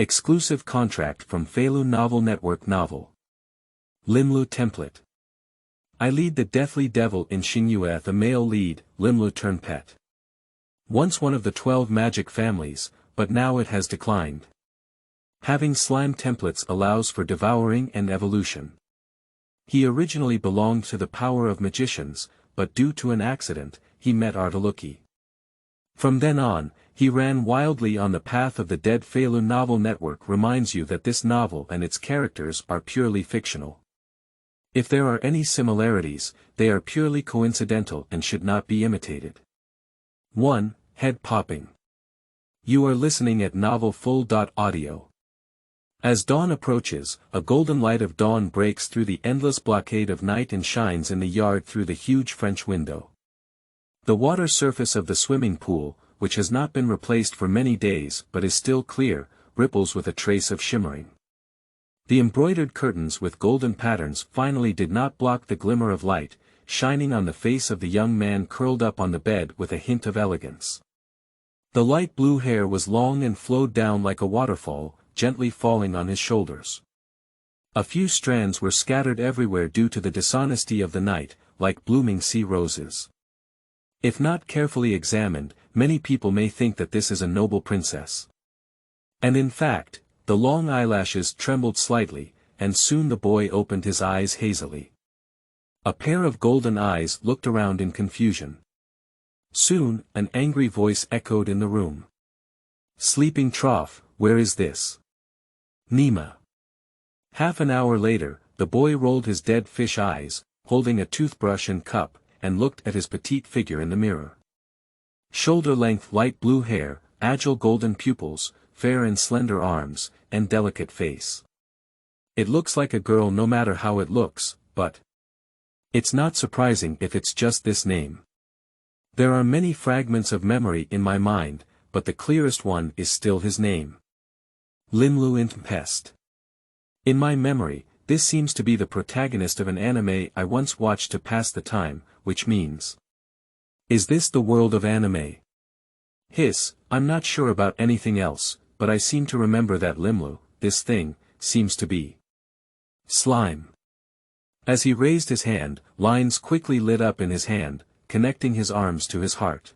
Exclusive contract from Feilu Novel Network Novel. Limlu Template. I lead the deathly devil in Xingyue, the male lead, Limlu Turnpet. Once one of the 12 magic families, but now it has declined. Having slime templates allows for devouring and evolution. He originally belonged to the power of magicians, but due to an accident, he met Arteluqi. From then on, he ran wildly on the path of the deadFeilu novel network. Reminds you that this novel and its characters are purely fictional. If there are any similarities, they are purely coincidental and should not be imitated. 1. Head popping. You are listening at Novel Full.audio. As dawn approaches, a golden light of dawn breaks through the endless blockade of night and shines in the yard through the huge French window. The water surface of the swimming pool, which has not been replaced for many days but is still clear, ripples with a trace of shimmering. The embroidered curtains with golden patterns finally did not block the glimmer of light, shining on the face of the young man curled up on the bed with a hint of elegance. The light blue hair was long and flowed down like a waterfall, gently falling on his shoulders. A few strands were scattered everywhere due to the dishonesty of the night, like blooming sea roses. If not carefully examined, many people may think that this is a noble princess. And in fact, the long eyelashes trembled slightly, and soon the boy opened his eyes hazily. A pair of golden eyes looked around in confusion. Soon, an angry voice echoed in the room. "Sleeping trough, where is this? Nima." Half an hour later, the boy rolled his dead fish eyes, holding a toothbrush and cup, and looked at his petite figure in the mirror. Shoulder-length light blue hair, agile golden pupils, fair and slender arms, and delicate face. It looks like a girl no matter how it looks, but it's not surprising if it's just this name. There are many fragments of memory in my mind, but the clearest one is still his name. Limlu Turnpet. In my memory, this seems to be the protagonist of an anime I once watched to pass the time, which means, is this the world of anime? I'm not sure about anything else, but I seem to remember that Limlu, this thing, seems to be slime. As he raised his hand, lines quickly lit up in his hand, connecting his arms to his heart.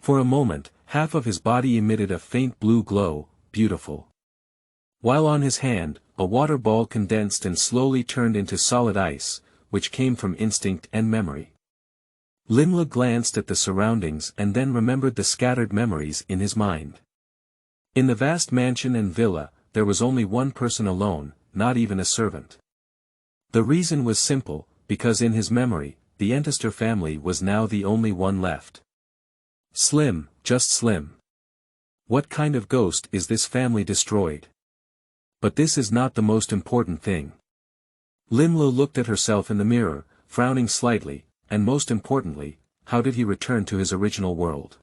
For a moment, half of his body emitted a faint blue glow, beautiful. While on his hand, a water ball condensed and slowly turned into solid ice, which came from instinct and memory. Limlu glanced at the surroundings and then remembered the scattered memories in his mind. In the vast mansion and villa, there was only one person alone, not even a servant. The reason was simple, because in his memory, the Entister family was now the only one left. Slim, just slim. What kind of ghost is this family destroyed? But this is not the most important thing. Limlu looked at herself in the mirror, frowning slightly, and most importantly, how did he return to his original world?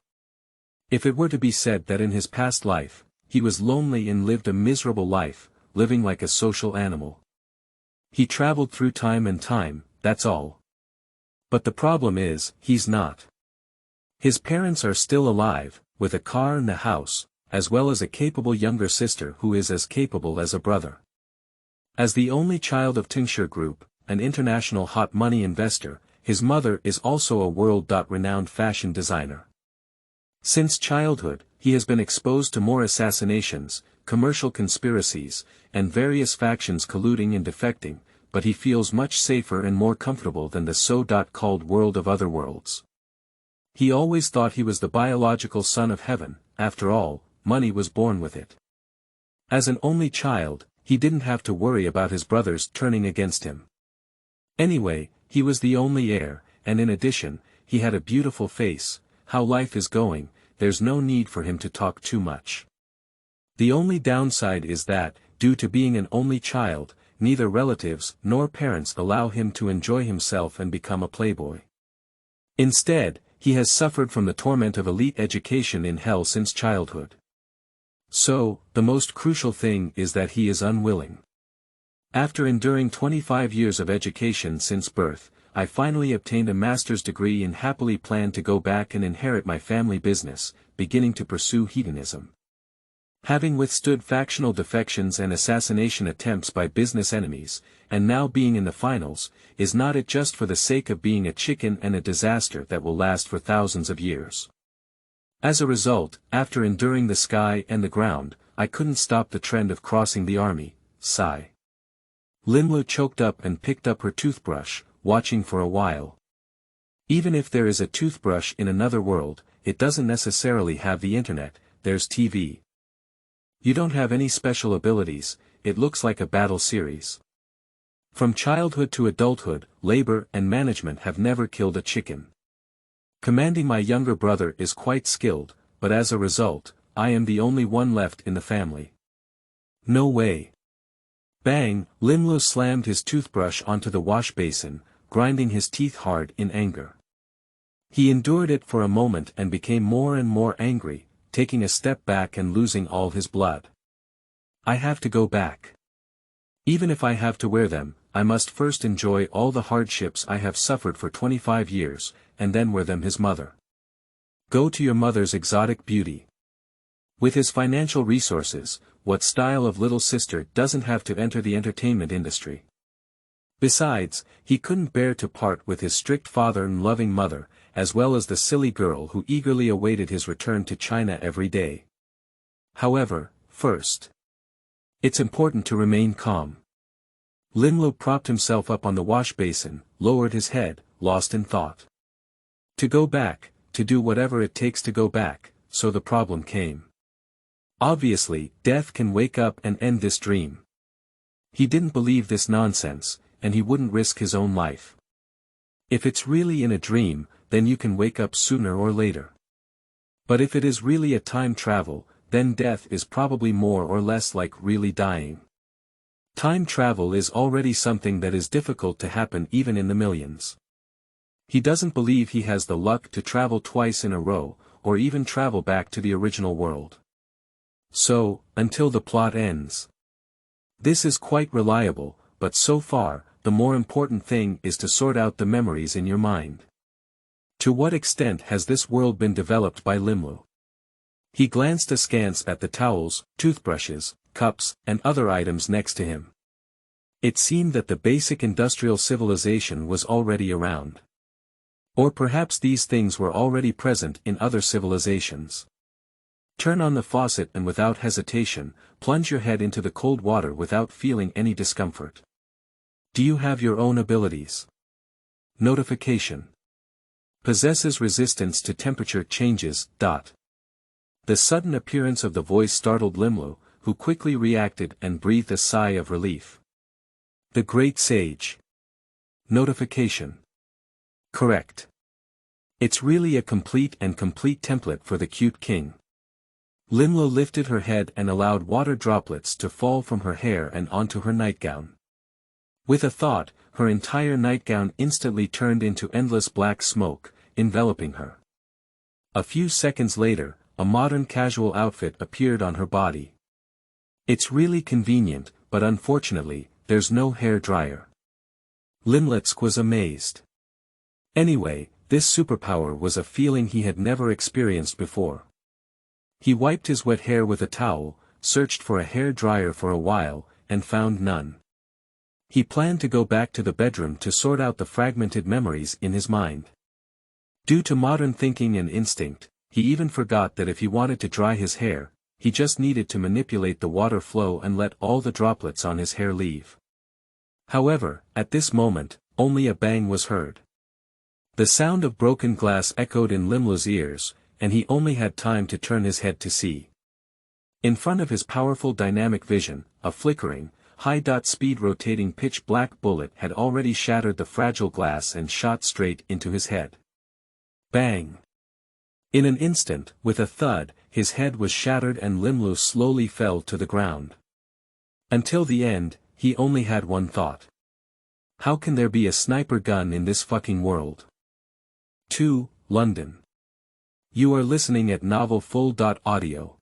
If it were to be said that in his past life, he was lonely and lived a miserable life, living like a social animal. He traveled through time and time, that's all. But the problem is, he's not. His parents are still alive, with a car and a house, as well as a capable younger sister who is as capable as a brother. As the only child of Tincture Group, an international hot money investor, his mother is also a world-renowned fashion designer. Since childhood, he has been exposed to more assassinations, commercial conspiracies, and various factions colluding and defecting, but he feels much safer and more comfortable than the so-called world of other worlds. He always thought he was the biological son of heaven. After all, money was born with it. As an only child, he didn't have to worry about his brothers turning against him. Anyway, he was the only heir, and in addition, he had a beautiful face. How life is going, there's no need for him to talk too much. The only downside is that, due to being an only child, neither relatives nor parents allow him to enjoy himself and become a playboy. Instead, he has suffered from the torment of elite education in hell since childhood. So, the most crucial thing is that he is unwilling. After enduring 25 years of education since birth, I finally obtained a master's degree and happily plan to go back and inherit my family business, beginning to pursue hedonism. Having withstood factional defections and assassination attempts by business enemies, and now being in the finals, is not it just for the sake of being a chicken and a disaster that will last for thousands of years? As a result, after enduring the sky and the ground, I couldn't stop the trend of crossing the army, sigh. Limlu choked up and picked up her toothbrush, watching for a while. Even if there is a toothbrush in another world, it doesn't necessarily have the internet, there's TV. You don't have any special abilities, it looks like a battle series. From childhood to adulthood, labor and management have never killed a chicken. Commanding my younger brother is quite skilled, but as a result, I am the only one left in the family. No way. Bang, Limlu slammed his toothbrush onto the wash basin, grinding his teeth hard in anger. He endured it for a moment and became more and more angry, taking a step back and losing all his blood. I have to go back. Even if I have to wear them, I must first enjoy all the hardships I have suffered for 25 years, and then wear them. His mother. Go to your mother's exotic beauty. With his financial resources, what style of little sister doesn't have to enter the entertainment industry? Besides, he couldn't bear to part with his strict father and loving mother, as well as the silly girl who eagerly awaited his return to China every day. However, first, it's important to remain calm. Limlu propped himself up on the wash basin, lowered his head, lost in thought. To go back, to do whatever it takes to go back, so the problem came. Obviously, death can wake up and end this dream. He didn't believe this nonsense, and he wouldn't risk his own life. If it's really in a dream, then you can wake up sooner or later. But if it is really a time travel, then death is probably more or less like really dying. Time travel is already something that is difficult to happen even in the millions. He doesn't believe he has the luck to travel twice in a row, or even travel back to the original world. So, until the plot ends. This is quite reliable, but so far, the more important thing is to sort out the memories in your mind. To what extent has this world been developed by Limlu? He glanced askance at the towels, toothbrushes, cups, and other items next to him. It seemed that the basic industrial civilization was already around. Or perhaps these things were already present in other civilizations. Turn on the faucet and without hesitation, plunge your head into the cold water without feeling any discomfort. Do you have your own abilities? Notification. Possesses resistance to temperature changes. The sudden appearance of the voice startled Limlu, who quickly reacted and breathed a sigh of relief. The Great Sage. Notification. Correct. It's really a complete template for the cute king. Limlu lifted her head and allowed water droplets to fall from her hair and onto her nightgown. With a thought, her entire nightgown instantly turned into endless black smoke, enveloping her. A few seconds later, a modern casual outfit appeared on her body. It's really convenient, but unfortunately, there's no hair dryer. Limletsk was amazed. Anyway, this superpower was a feeling he had never experienced before. He wiped his wet hair with a towel, searched for a hair dryer for a while, and found none. He planned to go back to the bedroom to sort out the fragmented memories in his mind. Due to modern thinking and instinct, he even forgot that if he wanted to dry his hair, he just needed to manipulate the water flow and let all the droplets on his hair leave. However, at this moment, only a bang was heard. The sound of broken glass echoed in Limlu's ears, and he only had time to turn his head to see. In front of his powerful dynamic vision, a flickering, high-speed rotating pitch-black bullet had already shattered the fragile glass and shot straight into his head. Bang! In an instant, with a thud, his head was shattered and Limlu slowly fell to the ground. Until the end, he only had one thought. How can there be a sniper gun in this fucking world? 2. London. You are listening at novelfull.audio.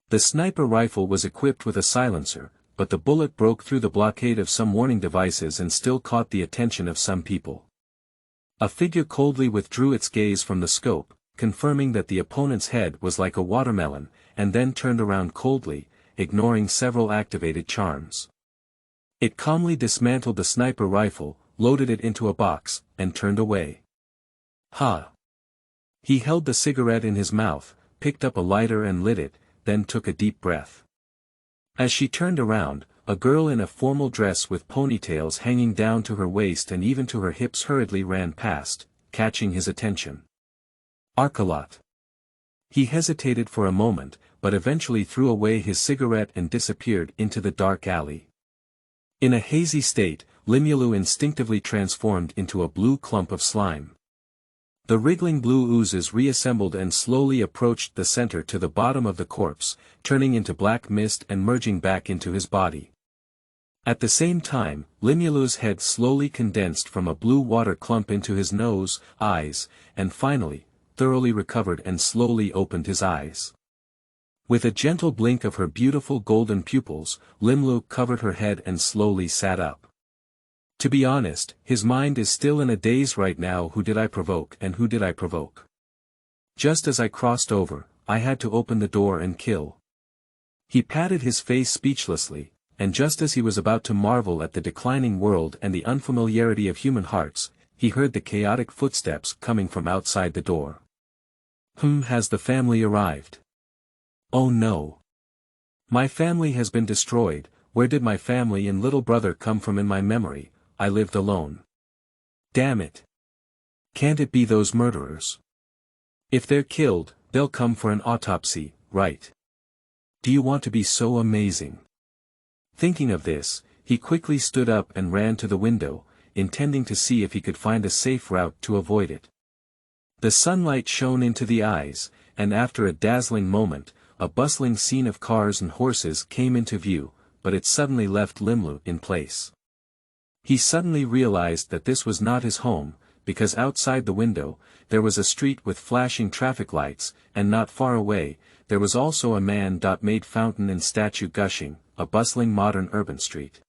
The sniper rifle was equipped with a silencer, but the bullet broke through the blockade of some warning devices and still caught the attention of some people. A figure coldly withdrew its gaze from the scope, confirming that the opponent's head was like a watermelon, and then turned around coldly, ignoring several activated charms. It calmly dismantled the sniper rifle, loaded it into a box, and turned away. Ha! He held the cigarette in his mouth, picked up a lighter and lit it, then took a deep breath. As she turned around, a girl in a formal dress with ponytails hanging down to her waist and even to her hips hurriedly ran past, catching his attention. Arteluqi. He hesitated for a moment, but eventually threw away his cigarette and disappeared into the dark alley. In a hazy state, Limlu instinctively transformed into a blue clump of slime. The wriggling blue oozes reassembled and slowly approached the center to the bottom of the corpse, turning into black mist and merging back into his body. At the same time, Limlu's head slowly condensed from a blue water clump into his nose, eyes, and finally, thoroughly recovered and slowly opened his eyes. With a gentle blink of her beautiful golden pupils, Limlu covered her head and slowly sat up. To be honest, his mind is still in a daze right now. Who did I provoke and who did I provoke? Just as I crossed over, I had to open the door and kill. He patted his face speechlessly, and just as he was about to marvel at the declining world and the unfamiliarity of human hearts, he heard the chaotic footsteps coming from outside the door. Has the family arrived? Oh no. My family has been destroyed. Where did my family and little brother come from? In my memory, I lived alone. Damn it. Can't it be those murderers? If they're killed, they'll come for an autopsy, right? Do you want to be so amazing? Thinking of this, he quickly stood up and ran to the window, intending to see if he could find a safe route to avoid it. The sunlight shone into the eyes, and after a dazzling moment, a bustling scene of cars and horses came into view, but it suddenly left Limlu in place. He suddenly realized that this was not his home, because outside the window, there was a street with flashing traffic lights, and not far away, there was also a man-made fountain and statue gushing, a bustling modern urban street.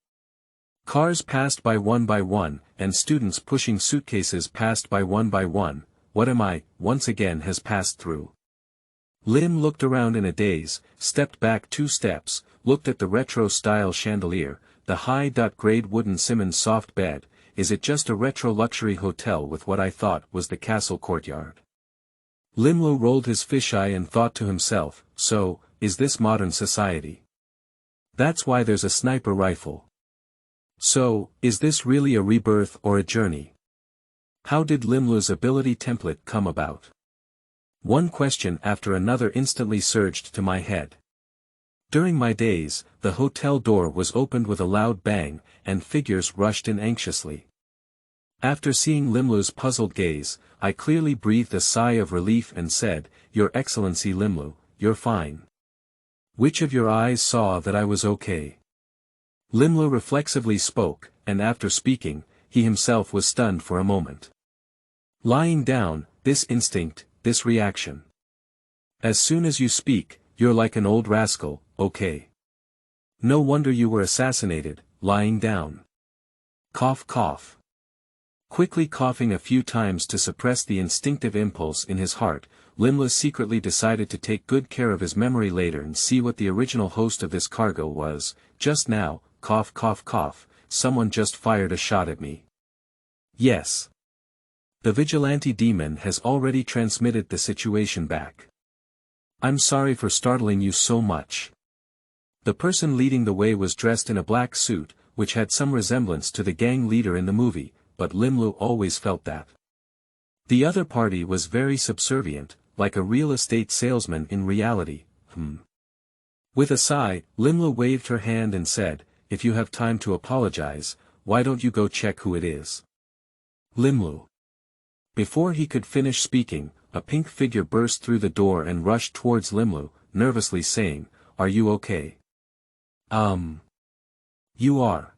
Cars passed by one, and students pushing suitcases passed by one. What am I, once again has passed through. Lim looked around in a daze, stepped back 2 steps, looked at the retro-style chandelier, the high-grade wooden Simmons soft bed. Is it just a retro luxury hotel with what I thought was the castle courtyard? Limlu rolled his fisheye and thought to himself, so, is this modern society? That's why there's a sniper rifle. So, is this really a rebirth or a journey? How did Limlu's ability template come about? One question after another instantly surged to my head. During my days, the hotel door was opened with a loud bang, and figures rushed in anxiously. After seeing Limlu's puzzled gaze, I clearly breathed a sigh of relief and said, Your Excellency Limlu, you're fine. Which of your eyes saw that I was okay? Limlu reflexively spoke, and after speaking, he himself was stunned for a moment. Lying down, this instinct, this reaction. As soon as you speak, you're like an old rascal, okay? No wonder you were assassinated, lying down. Cough cough. Quickly coughing a few times to suppress the instinctive impulse in his heart, Limlu secretly decided to take good care of his memory later and see what the original host of this cargo was. Just now, cough cough cough, someone just fired a shot at me. Yes. The vigilante demon has already transmitted the situation back. I'm sorry for startling you so much. The person leading the way was dressed in a black suit, which had some resemblance to the gang leader in the movie, but Limlu always felt that. The other party was very subservient, like a real estate salesman in reality. With a sigh, Limlu waved her hand and said, If you have time to apologize, why don't you go check who it is? Limlu. Before he could finish speaking, a pink figure burst through the door and rushed towards Limlu, nervously saying, Are you okay? You are.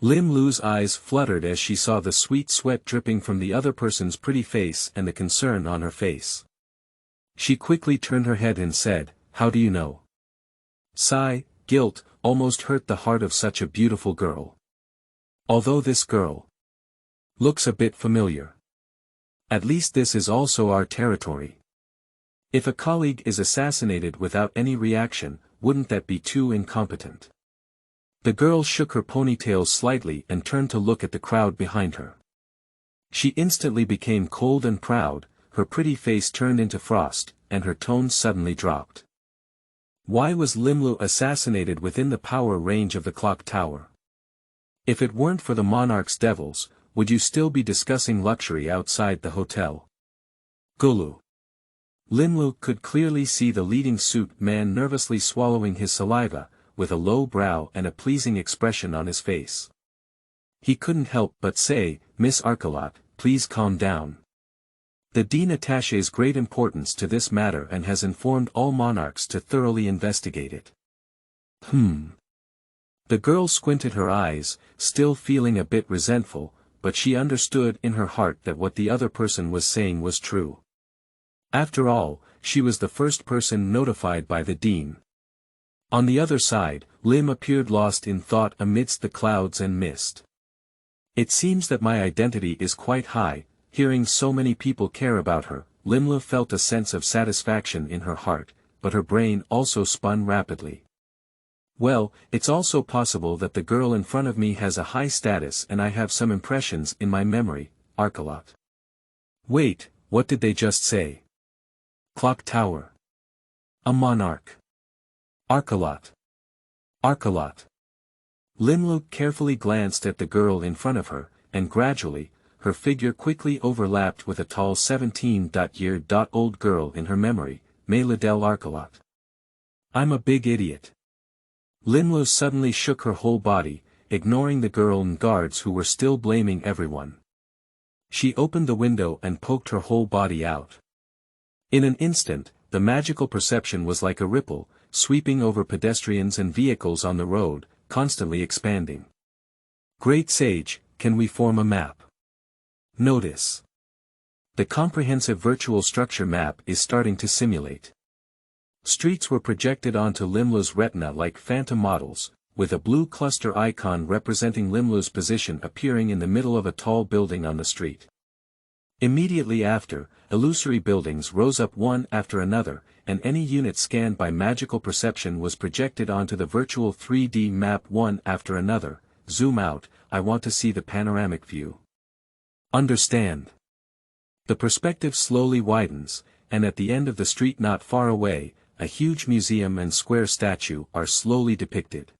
Limlu's eyes fluttered as she saw the sweet sweat dripping from the other person's pretty face and the concern on her face. She quickly turned her head and said, How do you know? Sigh, guilt, almost hurt the heart of such a beautiful girl. Although this girl looks a bit familiar. At least this is also our territory. If a colleague is assassinated without any reaction, wouldn't that be too incompetent? The girl shook her ponytail slightly and turned to look at the crowd behind her. She instantly became cold and proud, her pretty face turned into frost, and her tone suddenly dropped. Why was Limlu assassinated within the power range of the clock tower? If it weren't for the monarch's devils, would you still be discussing luxury outside the hotel? Gulu. Limlu could clearly see the leading suit man nervously swallowing his saliva, with a low brow and a pleasing expression on his face. He couldn't help but say, "Miss Arteluqi, please calm down. The Dean attaches great importance to this matter and has informed all monarchs to thoroughly investigate it." The girl squinted her eyes, still feeling a bit resentful, but she understood in her heart that what the other person was saying was true. After all, she was the first person notified by the Dean. On the other side, Lim appeared lost in thought amidst the clouds and mist. It seems that my identity is quite high. Hearing so many people care about her, Limlu felt a sense of satisfaction in her heart, but her brain also spun rapidly. Well, it's also possible that the girl in front of me has a high status and I have some impressions in my memory, Arteluqi. Wait, what did they just say? Clock tower. A monarch. Arteluqi. Arteluqi. Limlu carefully glanced at the girl in front of her, and gradually, her figure quickly overlapped with a tall 17-year-old girl in her memory, Maylidel Arteluqi. I'm a big idiot. Limlu suddenly shook her whole body, ignoring the girl and guards who were still blaming everyone. She opened the window and poked her whole body out. In an instant, the magical perception was like a ripple, sweeping over pedestrians and vehicles on the road, constantly expanding. Great Sage, can we form a map? Notice. The comprehensive virtual structure map is starting to simulate. Streets were projected onto Limlu's retina like phantom models, with a blue cluster icon representing Limlu's position appearing in the middle of a tall building on the street. Immediately after, illusory buildings rose up one after another, and any unit scanned by magical perception was projected onto the virtual 3D map one after another. Zoom out, I want to see the panoramic view. Understand. The perspective slowly widens, and at the end of the street not far away, a huge museum and square statue are slowly depicted.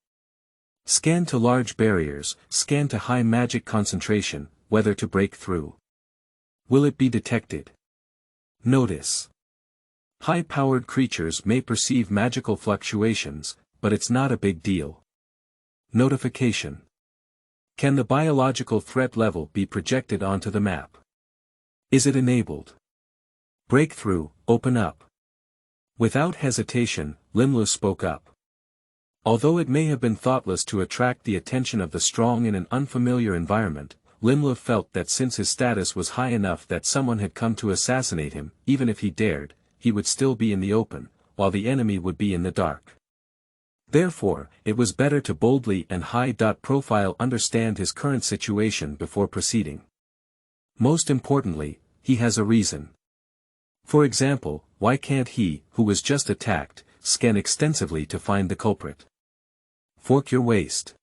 Scan to large barriers, scan to high magic concentration, whether to break through. Will it be detected? Notice. High-powered creatures may perceive magical fluctuations, but it's not a big deal. Notification. Can the biological threat level be projected onto the map? Is it enabled? Breakthrough, open up. Without hesitation, Limlu spoke up. Although it may have been thoughtless to attract the attention of the strong in an unfamiliar environment, Limlu felt that since his status was high enough that someone had come to assassinate him, even if he dared, he would still be in the open, while the enemy would be in the dark. Therefore, it was better to boldly and high-profile understand his current situation before proceeding. Most importantly, he has a reason. For example, why can't he, who was just attacked, scan extensively to find the culprit? Fork your waist.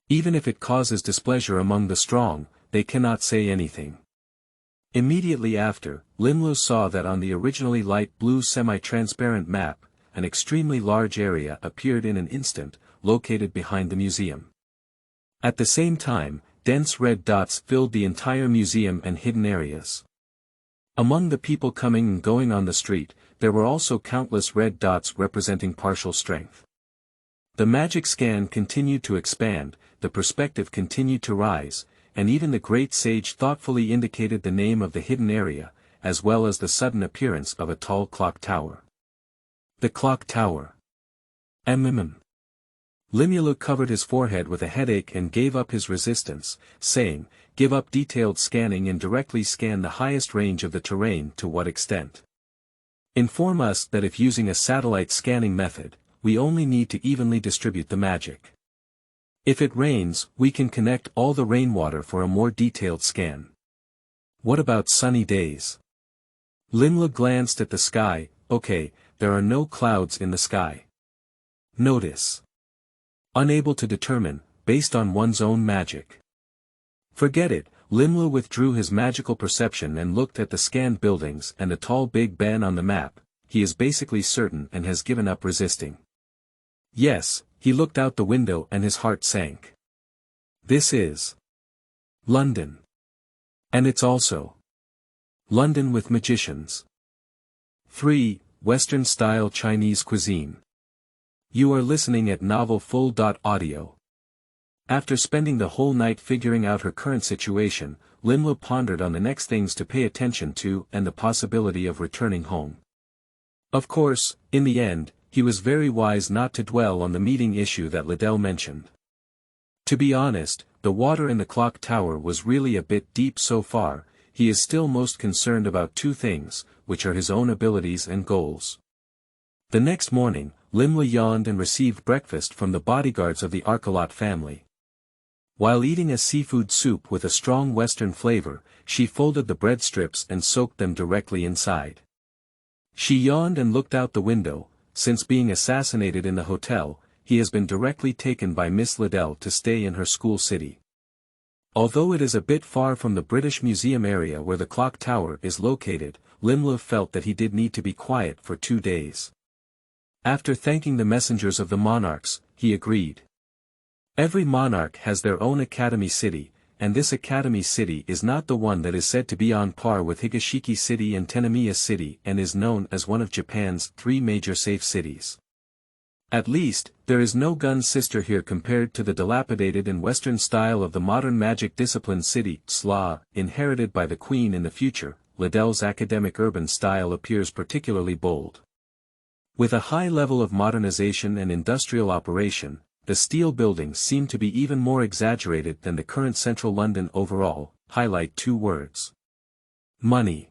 Even if it causes displeasure among the strong, they cannot say anything. Immediately after, Limlu saw that on the originally light blue semi-transparent map, an extremely large area appeared in an instant, located behind the museum. At the same time, dense red dots filled the entire museum and hidden areas. Among the people coming and going on the street, there were also countless red dots representing partial strength. The magic scan continued to expand, the perspective continued to rise, and even the great sage thoughtfully indicated the name of the hidden area, as well as the sudden appearance of a tall clock tower. The clock tower. Limlu covered his forehead with a headache and gave up his resistance, saying, "Give up detailed scanning and directly scan the highest range of the terrain. To what extent? Inform us that if using a satellite scanning method, we only need to evenly distribute the magic. If it rains, we can connect all the rainwater for a more detailed scan. What about sunny days?" Limlu glanced at the sky, okay, there are no clouds in the sky. Notice. Unable to determine, based on one's own magic. Forget it, Limlu withdrew his magical perception and looked at the scanned buildings and the tall Big Ben on the map. He is basically certain and has given up resisting. Yes, he looked out the window and his heart sank. This is London. And it's also London with magicians. 3. Western-style Chinese cuisine. You are listening at novelfull.audio. After spending the whole night figuring out her current situation, Limlu pondered on the next things to pay attention to and the possibility of returning home. Of course, in the end, he was very wise not to dwell on the meeting issue that Liddell mentioned. To be honest, the water in the clock tower was really a bit deep so far. He is still most concerned about two things, which are his own abilities and goals. The next morning, Limlu yawned and received breakfast from the bodyguards of the Arteluqi family. While eating a seafood soup with a strong Western flavor, she folded the bread strips and soaked them directly inside. She yawned and looked out the window. Since being assassinated in the hotel, he has been directly taken by Miss Liddell to stay in her school city. Although it is a bit far from the British Museum area where the clock tower is located, Limlu felt that he did need to be quiet for 2 days. After thanking the messengers of the monarchs, he agreed. Every monarch has their own academy city, and this academy city is not the one that is said to be on par with Higashiki City and Tennomiya City and is known as one of Japan's 3 major safe cities. At least, there is no gun sister here compared to the dilapidated and Western style of the modern magic discipline city, Sla, inherited by the Queen in the future. Liddell's academic urban style appears particularly bold. With a high level of modernization and industrial operation, the steel buildings seem to be even more exaggerated than the current central London overall. Highlight 2 words. Money.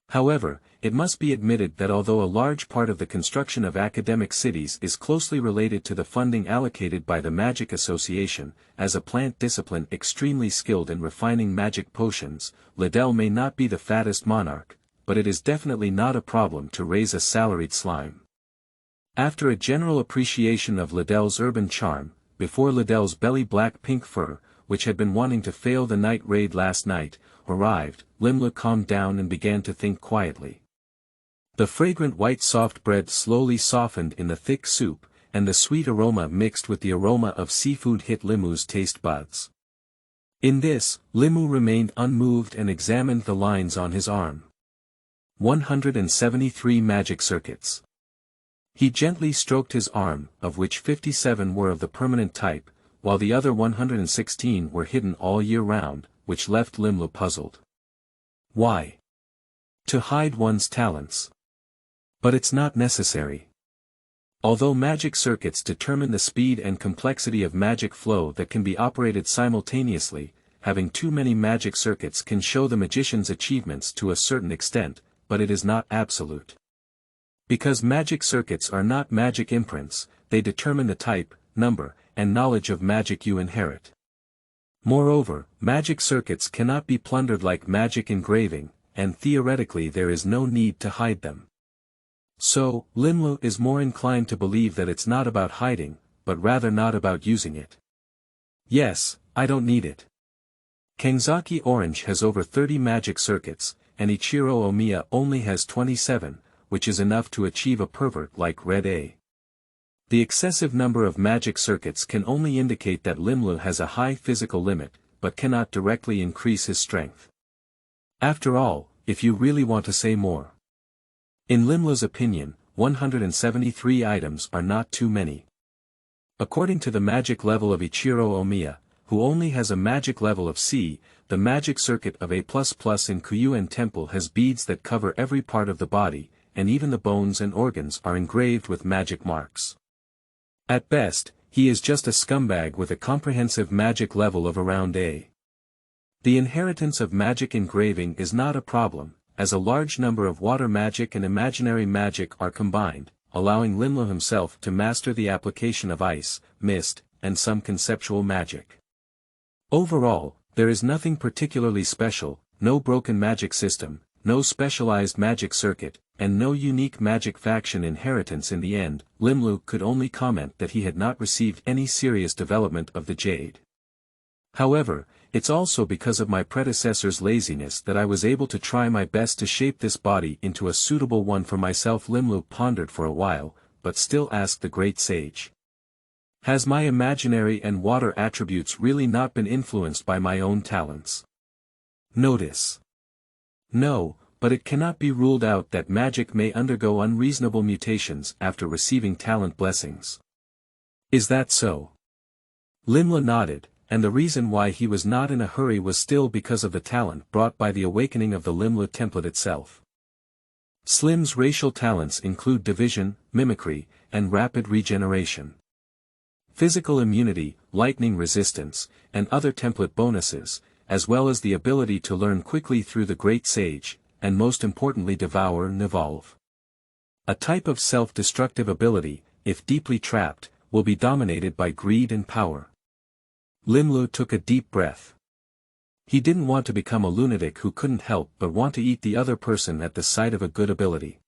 However, it must be admitted that although a large part of the construction of academic cities is closely related to the funding allocated by the Magic Association, as a plant discipline extremely skilled in refining magic potions, Liddell may not be the fattest monarch, but it is definitely not a problem to raise a salaried slime. After a general appreciation of Liddell's urban charm, before Liddell's belly black pink fur, which had been wanting to fail the night raid last night, arrived, Limlu calmed down and began to think quietly. The fragrant white soft bread slowly softened in the thick soup, and the sweet aroma mixed with the aroma of seafood hit Limlu's taste buds. In this, Limlu remained unmoved and examined the lines on his arm. 173 magic circuits. He gently stroked his arm, of which 57 were of the permanent type, while the other 116 were hidden all year round, which left Limlu puzzled. Why? To hide one's talents. But it's not necessary. Although magic circuits determine the speed and complexity of magic flow that can be operated simultaneously, having too many magic circuits can show the magician's achievements to a certain extent, but it is not absolute. Because magic circuits are not magic imprints, they determine the type, number, and knowledge of magic you inherit. Moreover, magic circuits cannot be plundered like magic engraving, and theoretically there is no need to hide them. So, Limlu is more inclined to believe that it's not about hiding, but rather not about using it. Yes, I don't need it. Kangzaki Orange has over 30 magic circuits, and Ichiro Omiya only has 27, which is enough to achieve a pervert like Red A. The excessive number of magic circuits can only indicate that Limlu has a high physical limit, but cannot directly increase his strength. After all, if you really want to say more. In Limlu's opinion, 173 items are not too many. According to the magic level of Ichiro Omiya, who only has a magic level of C, the magic circuit of A++ in Kuyuen Temple has beads that cover every part of the body, and even the bones and organs are engraved with magic marks. At best, he is just a scumbag with a comprehensive magic level of around A. The inheritance of magic engraving is not a problem, as a large number of water magic and imaginary magic are combined, allowing Limlu himself to master the application of ice, mist, and some conceptual magic. Overall, there is nothing particularly special, no broken magic system, no specialized magic circuit, and no unique magic faction inheritance in the end, Limlu could only comment that he had not received any serious development of the jade. However, it's also because of my predecessor's laziness that I was able to try my best to shape this body into a suitable one for myself. Limlu pondered for a while, but still asked the great sage. Has my imaginary and water attributes really not been influenced by my own talents? Notice. No, but it cannot be ruled out that magic may undergo unreasonable mutations after receiving talent blessings. Is that so? Limlu nodded, and the reason why he was not in a hurry was still because of the talent brought by the awakening of the Limlu template itself. Slim's racial talents include division, mimicry, and rapid regeneration. Physical immunity, lightning resistance, and other template bonuses, as well as the ability to learn quickly through the great sage, and most importantly devour and evolve. A type of self-destructive ability, if deeply trapped, will be dominated by greed and power. Limlu took a deep breath. He didn't want to become a lunatic who couldn't help but want to eat the other person at the sight of a good ability.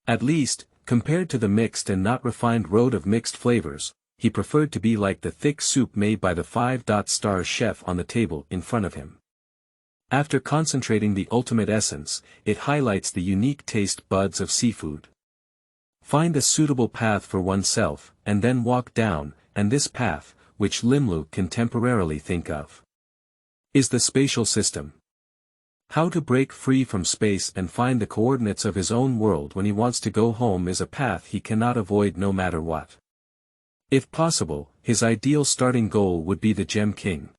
At least, compared to the mixed and not refined road of mixed flavors, he preferred to be like the thick soup made by the 5-star chef on the table in front of him. After concentrating the ultimate essence, it highlights the unique taste buds of seafood. Find a suitable path for oneself, and then walk down, and this path, which Limlu can temporarily think of, is the spatial system. How to break free from space and find the coordinates of his own world when he wants to go home is a path he cannot avoid no matter what. If possible, his ideal starting goal would be the Gem King.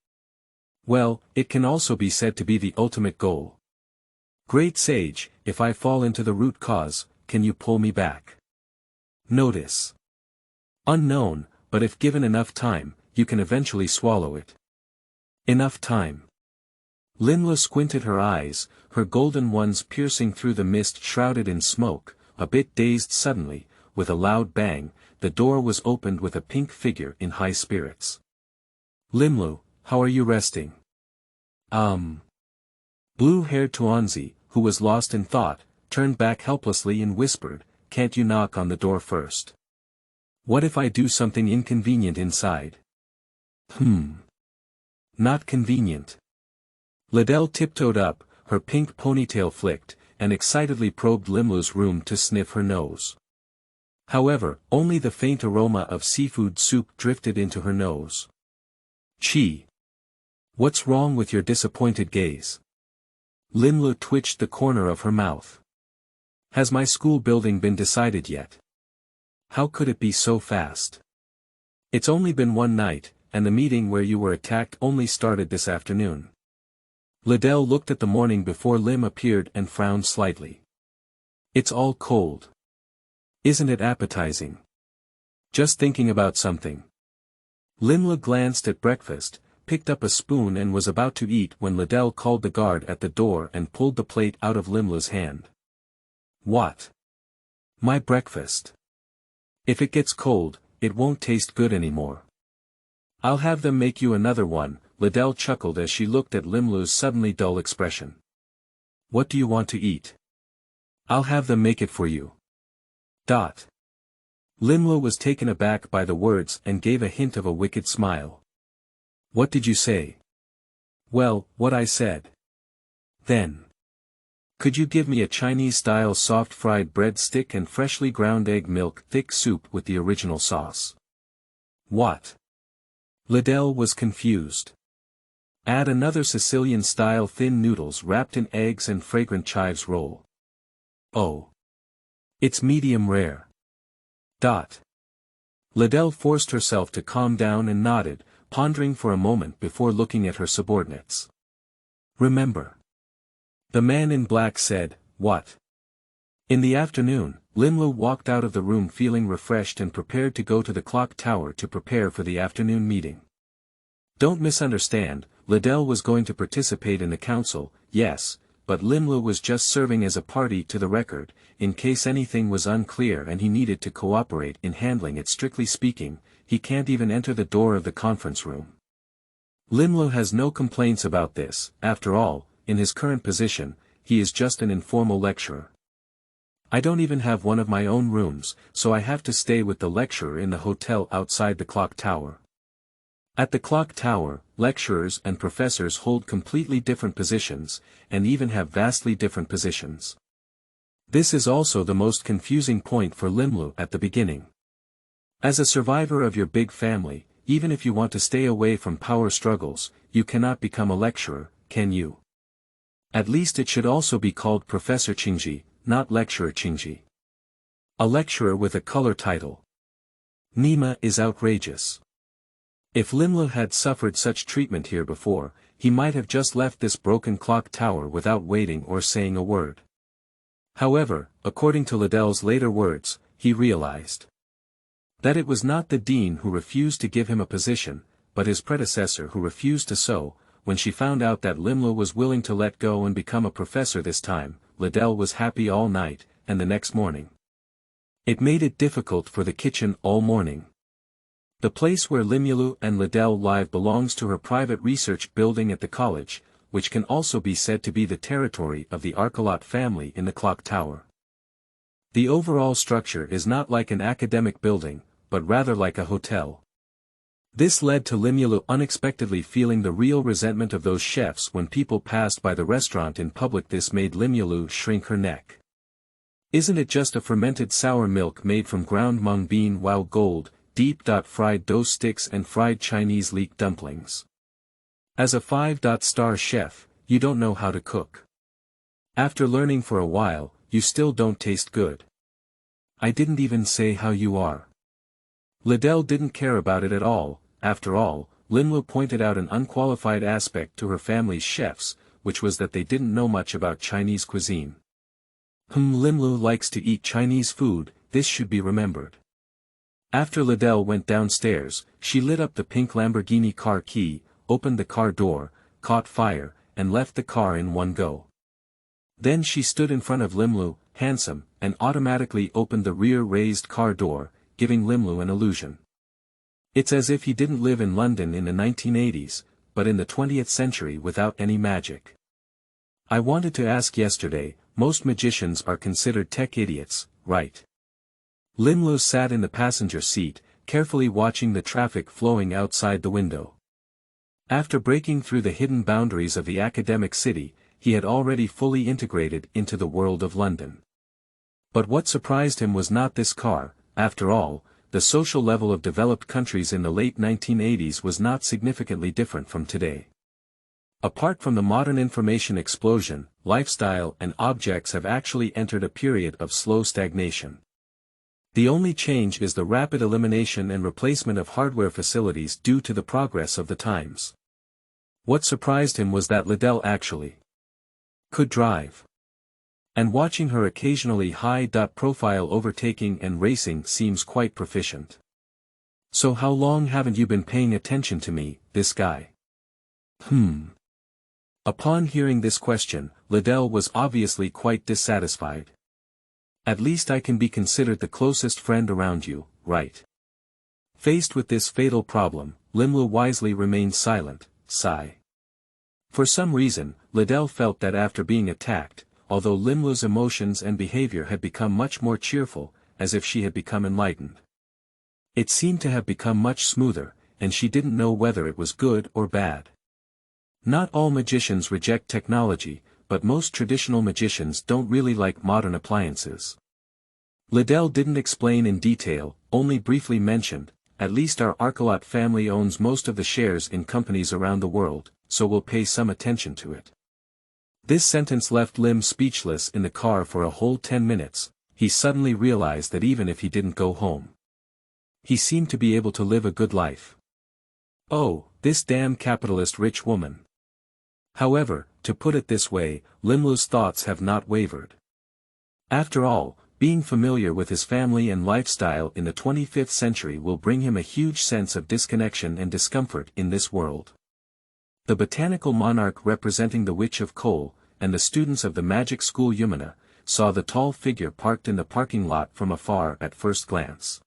Well, it can also be said to be the ultimate goal. Great Sage, if I fall into the root cause, can you pull me back? Notice. Unknown, but if given enough time, you can eventually swallow it. Enough time. Limlu squinted her eyes, her golden ones piercing through the mist shrouded in smoke, a bit dazed suddenly. With a loud bang, the door was opened with a pink figure in high spirits. Limlu, how are you resting? Blue-haired Tuanzi, who was lost in thought, turned back helplessly and whispered, can't you knock on the door first? What if I do something inconvenient inside? Not convenient. Liddell tiptoed up, her pink ponytail flicked, and excitedly probed Limlu's room to sniff her nose. However, only the faint aroma of seafood soup drifted into her nose. Chi. What's wrong with your disappointed gaze? Limlu twitched the corner of her mouth. Has my school building been decided yet? How could it be so fast? It's only been one night, and the meeting where you were attacked only started this afternoon. Liddell looked at the morning before Lim appeared and frowned slightly. It's all cold. Isn't it appetizing? Just thinking about something. Limlu glanced at breakfast, picked up a spoon and was about to eat when Liddell called the guard at the door and pulled the plate out of Limlu's hand. What? My breakfast. If it gets cold, it won't taste good anymore. I'll have them make you another one, Liddell chuckled as she looked at Limlu's suddenly dull expression. What do you want to eat? I'll have them make it for you. Limlu was taken aback by the words and gave a hint of a wicked smile. What did you say? Well, what I said. Then. Could you give me a Chinese-style soft-fried bread stick and freshly ground egg milk thick soup with the original sauce? What? Liddell was confused. Add another Sicilian-style thin noodles wrapped in eggs and fragrant chives roll. Oh. It's medium rare. Liddell forced herself to calm down and nodded, pondering for a moment before looking at her subordinates. Remember. The man in black said, what? In the afternoon, Limlu walked out of the room feeling refreshed and prepared to go to the clock tower to prepare for the afternoon meeting. Don't misunderstand, Liddell was going to participate in the council, yes, but Limlu was just serving as a party to the record, in case anything was unclear and he needed to cooperate in handling it. Strictly speaking, he can't even enter the door of the conference room. Limlu has no complaints about this. After all, in his current position, he is just an informal lecturer. I don't even have one of my own rooms, so I have to stay with the lecturer in the hotel outside the clock tower. At the clock tower, lecturers and professors hold completely different positions, and even have vastly different positions. This is also the most confusing point for Limlu at the beginning. As a survivor of your big family, even if you want to stay away from power struggles, you cannot become a lecturer, can you? At least it should also be called Professor Xingyue, not Lecturer Xingyue. A lecturer with a color title. Nima is outrageous. If Limlu had suffered such treatment here before, he might have just left this broken clock tower without waiting or saying a word. However, according to Liddell's later words, he realized that it was not the dean who refused to give him a position, but his predecessor who refused to so. When she found out that Limlu was willing to let go and become a professor this time, Liddell was happy all night, and the next morning. It made it difficult for the kitchen all morning. The place where Limulu and Liddell live belongs to her private research building at the college, which can also be said to be the territory of the Arteluqi family in the clock tower. The overall structure is not like an academic building, but rather like a hotel. This led to Limulu unexpectedly feeling the real resentment of those chefs when people passed by the restaurant in public. This made Limulu shrink her neck. Isn't it just a fermented sour milk made from ground mung bean? Wow, gold, deep-fried dough sticks and fried Chinese leek dumplings. As a 5-star chef, you don't know how to cook. After learning for a while, you still don't taste good. I didn't even say how you are. Liddell didn't care about it at all. After all, Limlu pointed out an unqualified aspect to her family's chefs, which was that they didn't know much about Chinese cuisine. Limlu likes to eat Chinese food, this should be remembered. After Liddell went downstairs, she lit up the pink Lamborghini car key, opened the car door, caught fire, and left the car in one go. Then she stood in front of Limlu, handsome, and automatically opened the rear raised car door, giving Limlu an illusion. It's as if he didn't live in London in the 1980s, but in the 20th century without any magic. I wanted to ask yesterday, most magicians are considered tech idiots, right? Limlu sat in the passenger seat, carefully watching the traffic flowing outside the window. After breaking through the hidden boundaries of the academic city, he had already fully integrated into the world of London. But what surprised him was not this car. After all, the social level of developed countries in the late 1980s was not significantly different from today. Apart from the modern information explosion, lifestyle and objects have actually entered a period of slow stagnation. The only change is the rapid elimination and replacement of hardware facilities due to the progress of the times. What surprised him was that Liddell actually could drive. And watching her occasionally high-profile overtaking and racing seems quite proficient. So how long haven't you been paying attention to me, this guy? Upon hearing this question, Liddell was obviously quite dissatisfied. At least I can be considered the closest friend around you, right? Faced with this fatal problem, Limlu wisely remained silent, sigh. For some reason, Liddell felt that after being attacked, although Limlu's emotions and behavior had become much more cheerful, as if she had become enlightened. It seemed to have become much smoother, and she didn't know whether it was good or bad. Not all magicians reject technology, but most traditional magicians don't really like modern appliances. Liddell didn't explain in detail, only briefly mentioned, at least our Arteluqi family owns most of the shares in companies around the world, so we'll pay some attention to it. This sentence left Lim speechless in the car for a whole 10 minutes. He suddenly realized that even if he didn't go home, he seemed to be able to live a good life. Oh, this damn capitalist rich woman. However, to put it this way, Limlu's thoughts have not wavered. After all, being familiar with his family and lifestyle in the 25th century will bring him a huge sense of disconnection and discomfort in this world. The botanical monarch representing the Witch of Coal, and the students of the magic school Yumina, saw the tall figure parked in the parking lot from afar at first glance.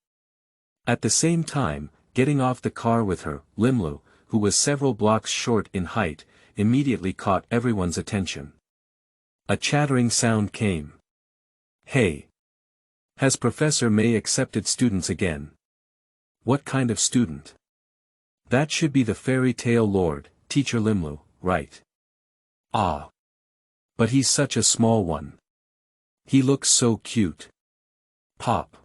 At the same time, getting off the car with her, Limlu, who was several blocks short in height, immediately caught everyone's attention. A chattering sound came. Hey! Has Professor May accepted students again? What kind of student? That should be the fairy tale lord, Teacher Limlu, right? Ah! But he's such a small one. He looks so cute. Pop.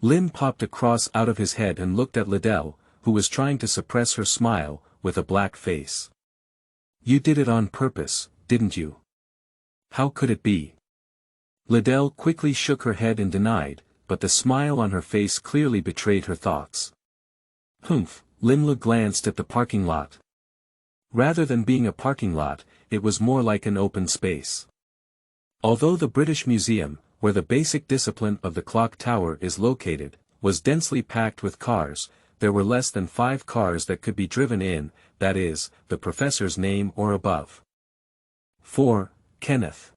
Lim popped a cross out of his head and looked at Liddell, who was trying to suppress her smile, with a black face. You did it on purpose, didn't you? How could it be? Liddell quickly shook her head and denied, but the smile on her face clearly betrayed her thoughts. Humph, Limlu glanced at the parking lot. Rather than being a parking lot, it was more like an open space. Although the British Museum, where the basic discipline of the clock tower is located, was densely packed with cars, there were less than 5 cars that could be driven in, that is, the professor's name or above. 4. Kenneth.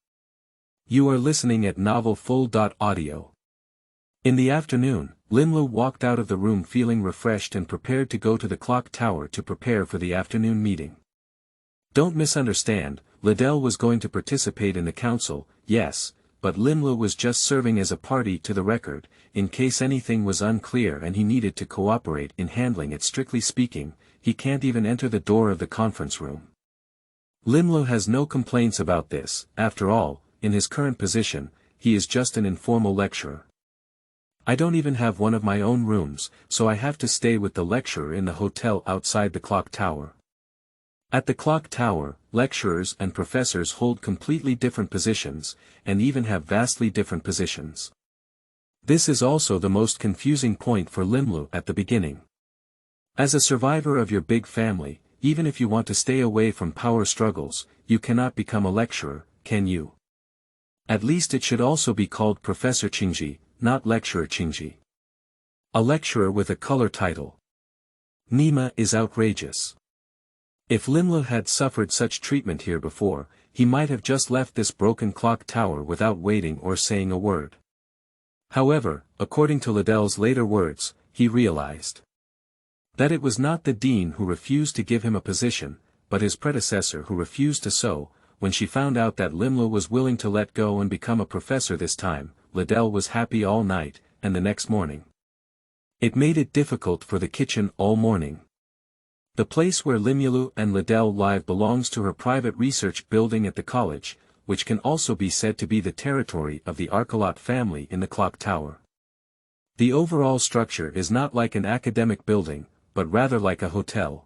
You are listening at Novel Full.Audio. In the afternoon, Limlu walked out of the room feeling refreshed and prepared to go to the clock tower to prepare for the afternoon meeting. Don't misunderstand, Liddell was going to participate in the council, yes, but Limlu was just serving as a party to the record, in case anything was unclear and he needed to cooperate in handling it. Strictly speaking, he can't even enter the door of the conference room. Limlu has no complaints about this. After all, in his current position, he is just an informal lecturer. I don't even have one of my own rooms, so I have to stay with the lecturer in the hotel outside the clock tower. At the clock tower, lecturers and professors hold completely different positions, and even have vastly different positions. This is also the most confusing point for Limlu at the beginning. As a survivor of your big family, even if you want to stay away from power struggles, you cannot become a lecturer, can you? At least it should also be called Professor Xingyue, not Lecturer Xingyue. A lecturer with a color title. Nima is outrageous. If Limlu had suffered such treatment here before, he might have just left this broken clock tower without waiting or saying a word. However, according to Liddell's later words, he realized that it was not the dean who refused to give him a position, but his predecessor who refused to. So, when she found out that Limlu was willing to let go and become a professor this time, Liddell was happy all night, and the next morning. It made it difficult for the kitchen all morning. The place where Limulu and Liddell live belongs to her private research building at the college, which can also be said to be the territory of the Arteluqi family in the clock tower. The overall structure is not like an academic building, but rather like a hotel.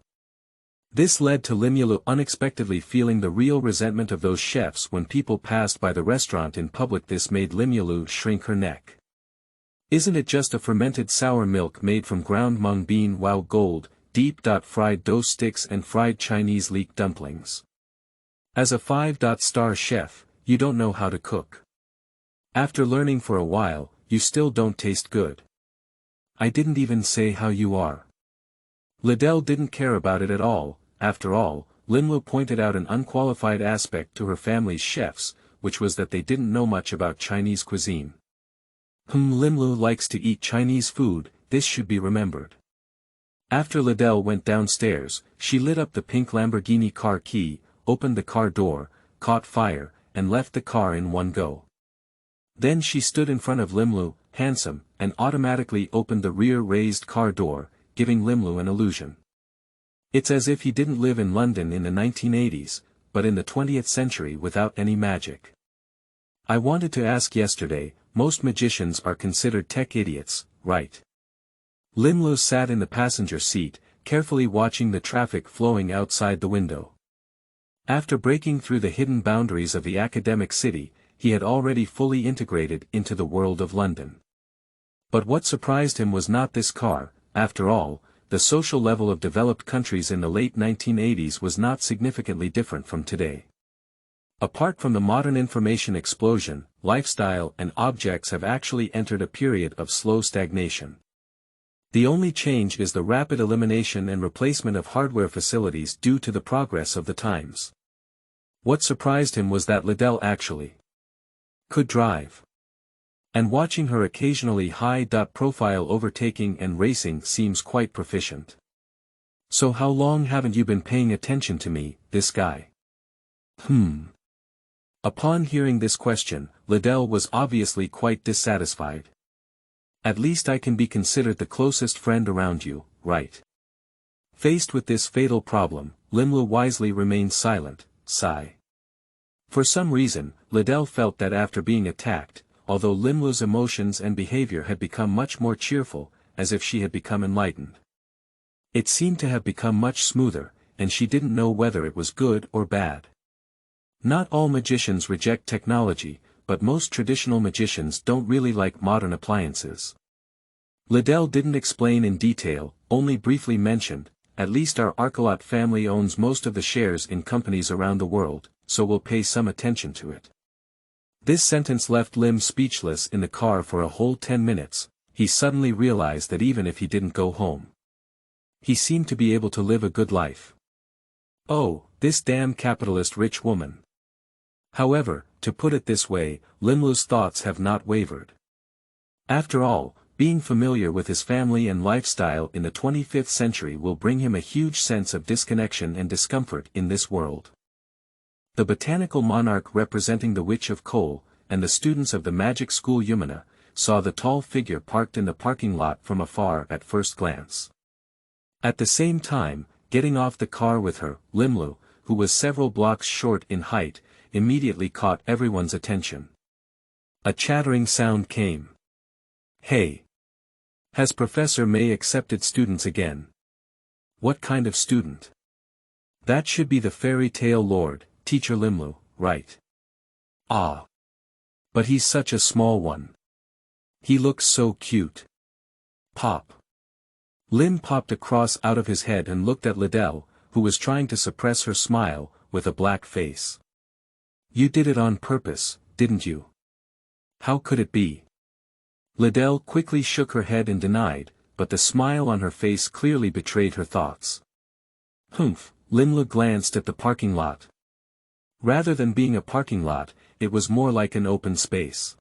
This led to Limulu unexpectedly feeling the real resentment of those chefs when people passed by the restaurant in public. This made Limulu shrink her neck. Isn't it just a fermented sour milk made from ground mung bean? Wow, gold, deep. Fried dough sticks and fried Chinese leek dumplings. As a 5-star chef, you don't know how to cook. After learning for a while, you still don't taste good. I didn't even say how you are. Liddell didn't care about it at all. After all, Limlu pointed out an unqualified aspect to her family's chefs, which was that they didn't know much about Chinese cuisine. Limlu likes to eat Chinese food, this should be remembered. After Liddell went downstairs, she lit up the pink Lamborghini car key, opened the car door, caught fire, and left the car in one go. Then she stood in front of Limlu, handsome, and automatically opened the rear raised car door, giving Limlu an illusion. It's as if he didn't live in London in the 1980s, but in the 20th century without any magic. I wanted to ask yesterday, most magicians are considered tech idiots, right? Limlu sat in the passenger seat, carefully watching the traffic flowing outside the window. After breaking through the hidden boundaries of the academic city, he had already fully integrated into the world of London. But what surprised him was not this car. After all, the social level of developed countries in the late 1980s was not significantly different from today. Apart from the modern information explosion, lifestyle and objects have actually entered a period of slow stagnation. The only change is the rapid elimination and replacement of hardware facilities due to the progress of the times. What surprised him was that Liddell actually could drive. And watching her occasionally high-profile overtaking and racing seems quite proficient. So how long haven't you been paying attention to me, this guy? Upon hearing this question, Liddell was obviously quite dissatisfied. At least I can be considered the closest friend around you, right? Faced with this fatal problem, Limlu wisely remained silent, sigh. For some reason, Liddell felt that after being attacked, although Limlu's emotions and behavior had become much more cheerful, as if she had become enlightened. It seemed to have become much smoother, and she didn't know whether it was good or bad. Not all magicians reject technology, but most traditional magicians don't really like modern appliances. Liddell didn't explain in detail, only briefly mentioned, at least our Arteluqi family owns most of the shares in companies around the world, so we'll pay some attention to it. This sentence left Lim speechless in the car for a whole 10 minutes. He suddenly realized that even if he didn't go home, he seemed to be able to live a good life. Oh, this damn capitalist rich woman. However, to put it this way, Limlu's thoughts have not wavered. After all, being familiar with his family and lifestyle in the 25th century will bring him a huge sense of disconnection and discomfort in this world. The botanical monarch representing the Witch of Coal, and the students of the magic school Yumina, saw the tall figure parked in the parking lot from afar at first glance. At the same time, getting off the car with her, Limlu, who was several blocks short in height, immediately caught everyone's attention. A chattering sound came. Hey! Has Professor May accepted students again? What kind of student? That should be the fairy tale lord, Teacher Limlu, right? Ah! But he's such a small one. He looks so cute. Pop. Lim popped a cross out of his head and looked at Liddell, who was trying to suppress her smile, with a black face. You did it on purpose, didn't you? How could it be? Liddell quickly shook her head and denied, but the smile on her face clearly betrayed her thoughts. Humph, Limlu glanced at the parking lot. Rather than being a parking lot, it was more like an open space.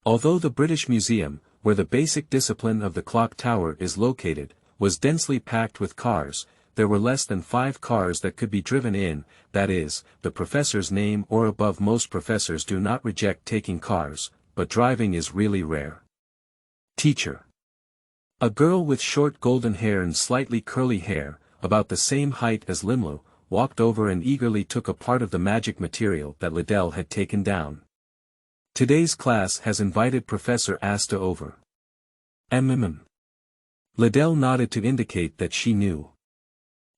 Although the British Museum, where the basic discipline of the clock tower is located, was densely packed with cars, there were less than 5 cars that could be driven in, that is, the professor's name or above. Most professors do not reject taking cars, but driving is really rare. Teacher. A girl with short golden hair and slightly curly hair, about the same height as Limlu, walked over and eagerly took a part of the magic material that Liddell had taken down. Today's class has invited Professor Asta over. Liddell nodded to indicate that she knew.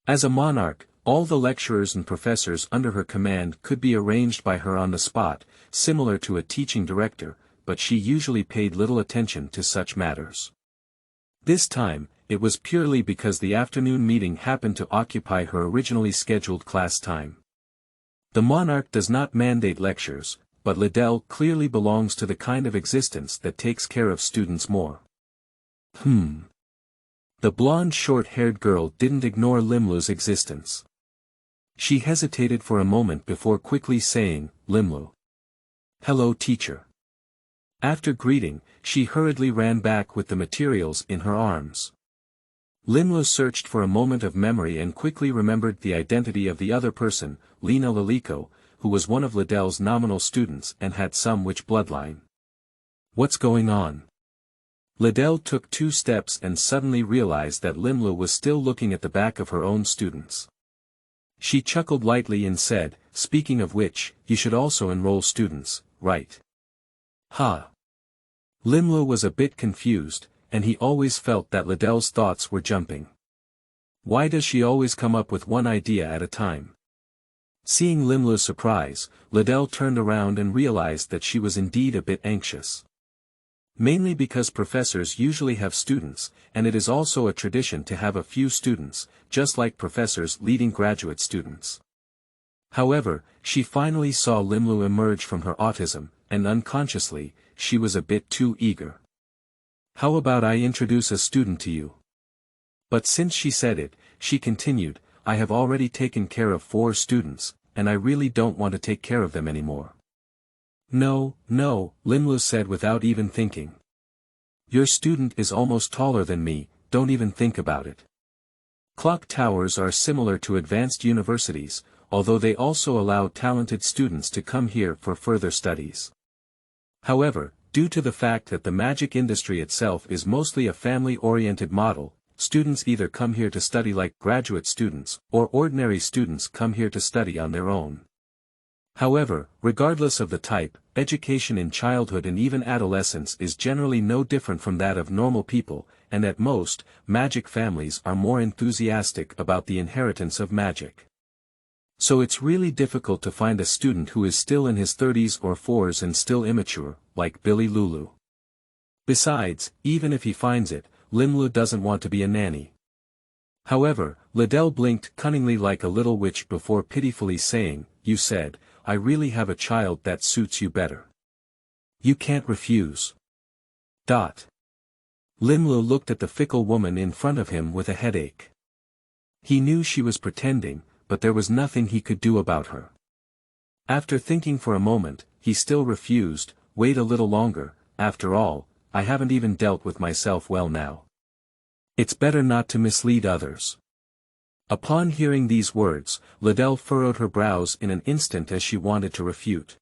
As a monarch, all the lecturers and professors under her command could be arranged by her on the spot, similar to a teaching director, but she usually paid little attention to such matters. This time, it was purely because the afternoon meeting happened to occupy her originally scheduled class time. The monarch does not mandate lectures, but Liddell clearly belongs to the kind of existence that takes care of students more. The blonde short-haired girl didn't ignore Limlu's existence. She hesitated for a moment before quickly saying, Limlu. Hello teacher. After greeting, she hurriedly ran back with the materials in her arms. Limlu searched for a moment of memory and quickly remembered the identity of the other person, Lena Liliko, who was one of Liddell's nominal students and had some witch bloodline. What's going on? Liddell took 2 steps and suddenly realized that Limlu was still looking at the back of her own students. She chuckled lightly and said, speaking of which, you should also enroll students, right? Ha! Limlu was a bit confused, and he always felt that Liddell's thoughts were jumping. Why does she always come up with one idea at a time? Seeing Limlu's surprise, Liddell turned around and realized that she was indeed a bit anxious. Mainly because professors usually have students, and it is also a tradition to have a few students, just like professors leading graduate students. However, she finally saw Limlu emerge from her autism, and unconsciously, she was a bit too eager. How about I introduce a student to you? But since she said it, she continued, I have already taken care of 4 students, and I really don't want to take care of them anymore. No, Limlu said without even thinking. Your student is almost taller than me, don't even think about it. Clock towers are similar to advanced universities, although they also allow talented students to come here for further studies. However, due to the fact that the magic industry itself is mostly a family-oriented model, students either come here to study like graduate students, or ordinary students come here to study on their own. However, regardless of the type, education in childhood and even adolescence is generally no different from that of normal people, and at most, magic families are more enthusiastic about the inheritance of magic. So it's really difficult to find a student who is still in his 30s or 40s and still immature, like Billy Lulu. Besides, even if he finds it, Limlu doesn't want to be a nanny. However, Liddell blinked cunningly like a little witch before pitifully saying, "You said, I really have a child that suits you better. You can't refuse." Limlu looked at the fickle woman in front of him with a headache. He knew she was pretending, but there was nothing he could do about her. After thinking for a moment, he still refused. "Wait a little longer, after all, I haven't even dealt with myself well now. It's better not to mislead others." Upon hearing these words, Liddell furrowed her brows in an instant as she wanted to refute.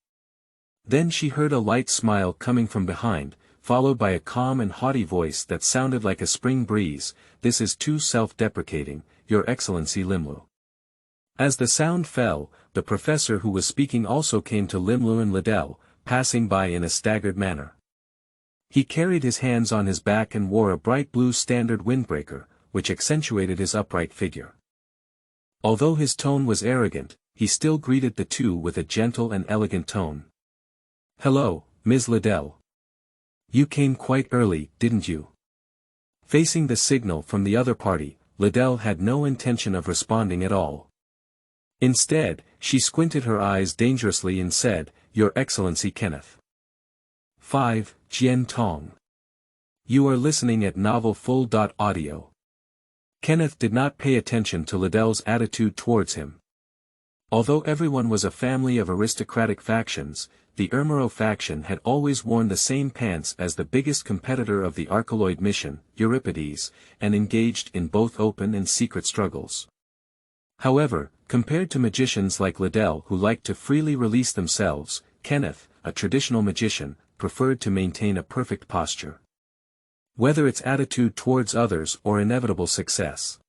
Then she heard a light smile coming from behind, followed by a calm and haughty voice that sounded like a spring breeze. "This is too self-deprecating, Your Excellency Limlu." As the sound fell, the professor who was speaking also came to Limlu and Liddell, passing by in a staggered manner. He carried his hands on his back and wore a bright blue standard windbreaker, which accentuated his upright figure. Although his tone was arrogant, he still greeted the two with a gentle and elegant tone. "Hello, Ms. Liddell. You came quite early, didn't you?" Facing the signal from the other party, Liddell had no intention of responding at all. Instead, she squinted her eyes dangerously and said, "Your Excellency Kenneth." 5. Jian Tong. You are listening at novelfull.audio. Kenneth did not pay attention to Liddell's attitude towards him. Although everyone was a family of aristocratic factions, the Ermero faction had always worn the same pants as the biggest competitor of the Archeloid mission, Euripides, and engaged in both open and secret struggles. However, compared to magicians like Liddell who liked to freely release themselves, Kenneth, a traditional magician, preferred to maintain a perfect posture. Whether it's attitude towards others or inevitable success.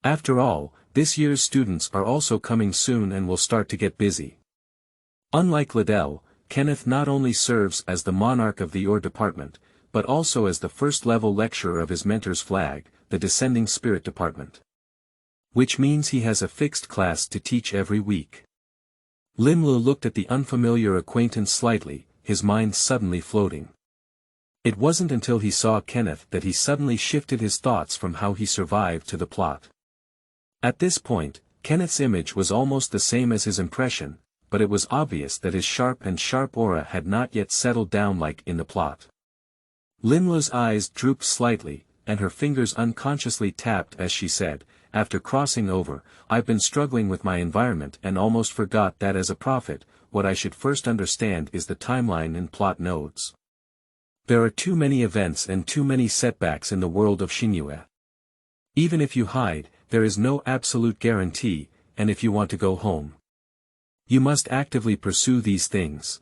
After all, this year's students are also coming soon and will start to get busy. Unlike Liddell, Kenneth not only serves as the monarch of the Ur department, but also as the first-level lecturer of his mentor's flag, the Descending Spirit department. Which means he has a fixed class to teach every week. Limlu looked at the unfamiliar acquaintance slightly, his mind suddenly floating. It wasn't until he saw Kenneth that he suddenly shifted his thoughts from how he survived to the plot. At this point, Kenneth's image was almost the same as his impression, but it was obvious that his sharp aura had not yet settled down like in the plot. Limlu's eyes drooped slightly, and her fingers unconsciously tapped as she said, after crossing over, "I've been struggling with my environment and almost forgot that as a prophet, what I should first understand is the timeline and plot nodes. There are too many events and too many setbacks in the world of Xingyue. Even if you hide, there is no absolute guarantee, and if you want to go home, you must actively pursue these things.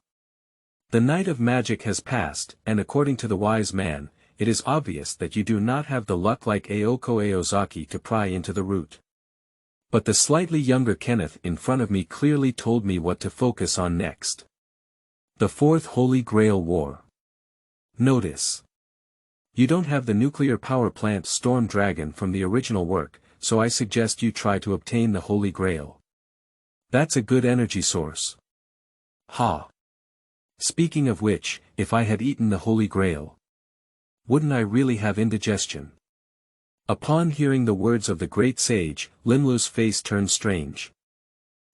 The night of magic has passed, and according to the wise man, it is obvious that you do not have the luck like Aoko Aozaki to pry into the root. But the slightly younger Kenneth in front of me clearly told me what to focus on next. The Fourth Holy Grail War. Notice. You don't have the nuclear power plant Storm Dragon from the original work, so I suggest you try to obtain the Holy Grail. That's a good energy source. Ha. Speaking of which, if I had eaten the Holy Grail, wouldn't I really have indigestion? Upon hearing the words of the great sage, Limlu's face turned strange.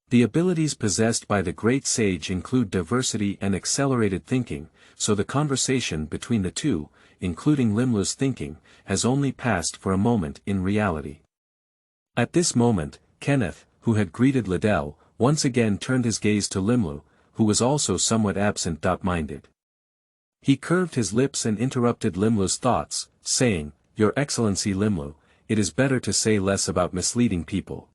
The abilities possessed by the great sage include diversity and accelerated thinking, so the conversation between the two, including Limlu's thinking, has only passed for a moment in reality. At this moment, Kenneth, who had greeted Liddell, once again turned his gaze to Limlu, who was also somewhat absent-minded. He curved his lips and interrupted Limlu's thoughts, saying, "Your Excellency Limlu, it is better to say less about misleading people.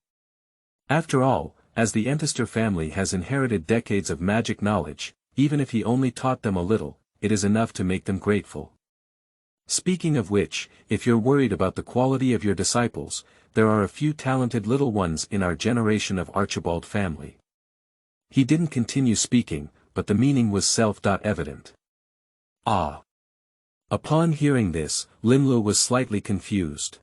After all, as the Entester family has inherited decades of magic knowledge, even if he only taught them a little, it is enough to make them grateful. Speaking of which, if you're worried about the quality of your disciples, there are a few talented little ones in our generation of Archibald family. He didn't continue speaking, but the meaning was self-evident. Ah! Upon hearing this, Limlu was slightly confused.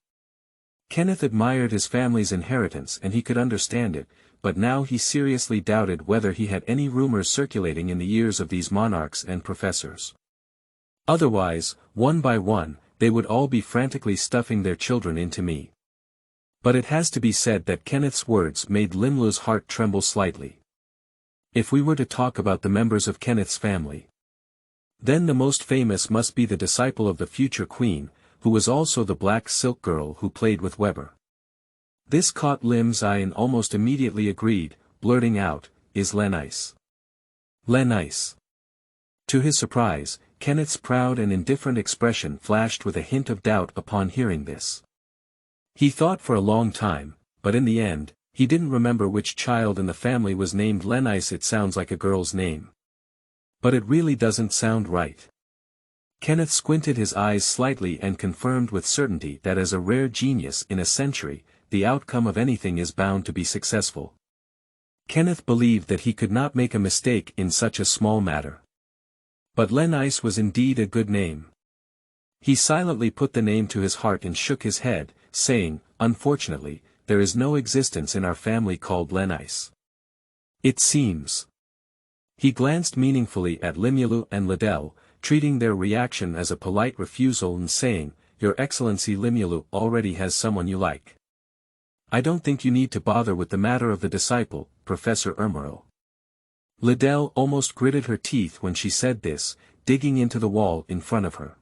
Kenneth admired his family's inheritance and he could understand it, but now he seriously doubted whether he had any rumors circulating in the ears of these monarchs and professors. Otherwise, one by one, they would all be frantically stuffing their children into me. But it has to be said that Kenneth's words made Limlu's heart tremble slightly. If we were to talk about the members of Kenneth's family, then the most famous must be the disciple of the future queen, who was also the black silk girl who played with Weber. This caught Lim's eye and almost immediately agreed, blurting out, "Is Lenice." Lenice. To his surprise, Kenneth's proud and indifferent expression flashed with a hint of doubt upon hearing this. He thought for a long time, but in the end, he didn't remember which child in the family was named Lenice. It sounds like a girl's name. But it really doesn't sound right. Kenneth squinted his eyes slightly and confirmed with certainty that as a rare genius in a century, the outcome of anything is bound to be successful. Kenneth believed that he could not make a mistake in such a small matter. But Lenice was indeed a good name. He silently put the name to his heart and shook his head, saying, "Unfortunately, there is no existence in our family called Lenice. It seems." He glanced meaningfully at Limulu and Liddell, treating their reaction as a polite refusal and saying, "Your Excellency, Limulu already has someone you like. I don't think you need to bother with the matter of the disciple, Professor Ermero." Liddell almost gritted her teeth when she said this, digging into the wall in front of her.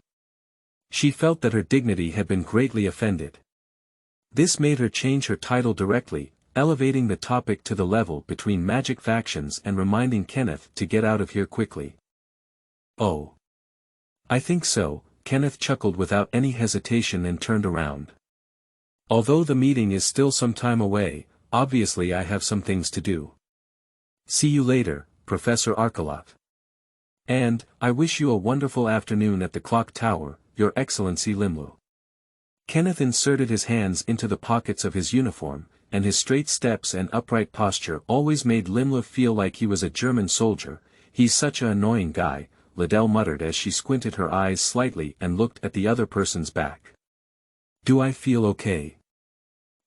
She felt that her dignity had been greatly offended. This made her change her title directly, elevating the topic to the level between magic factions and reminding Kenneth to get out of here quickly. "Oh. I think so," Kenneth chuckled without any hesitation and turned around. "Although the meeting is still some time away, obviously I have some things to do. See you later, Professor Arteluqi. And, I wish you a wonderful afternoon at the clock tower, Your Excellency Limlu." Kenneth inserted his hands into the pockets of his uniform, and his straight steps and upright posture always made Limlu feel like he was a German soldier. "He's such an annoying guy," Liddell muttered as she squinted her eyes slightly and looked at the other person's back. "Do I feel okay?"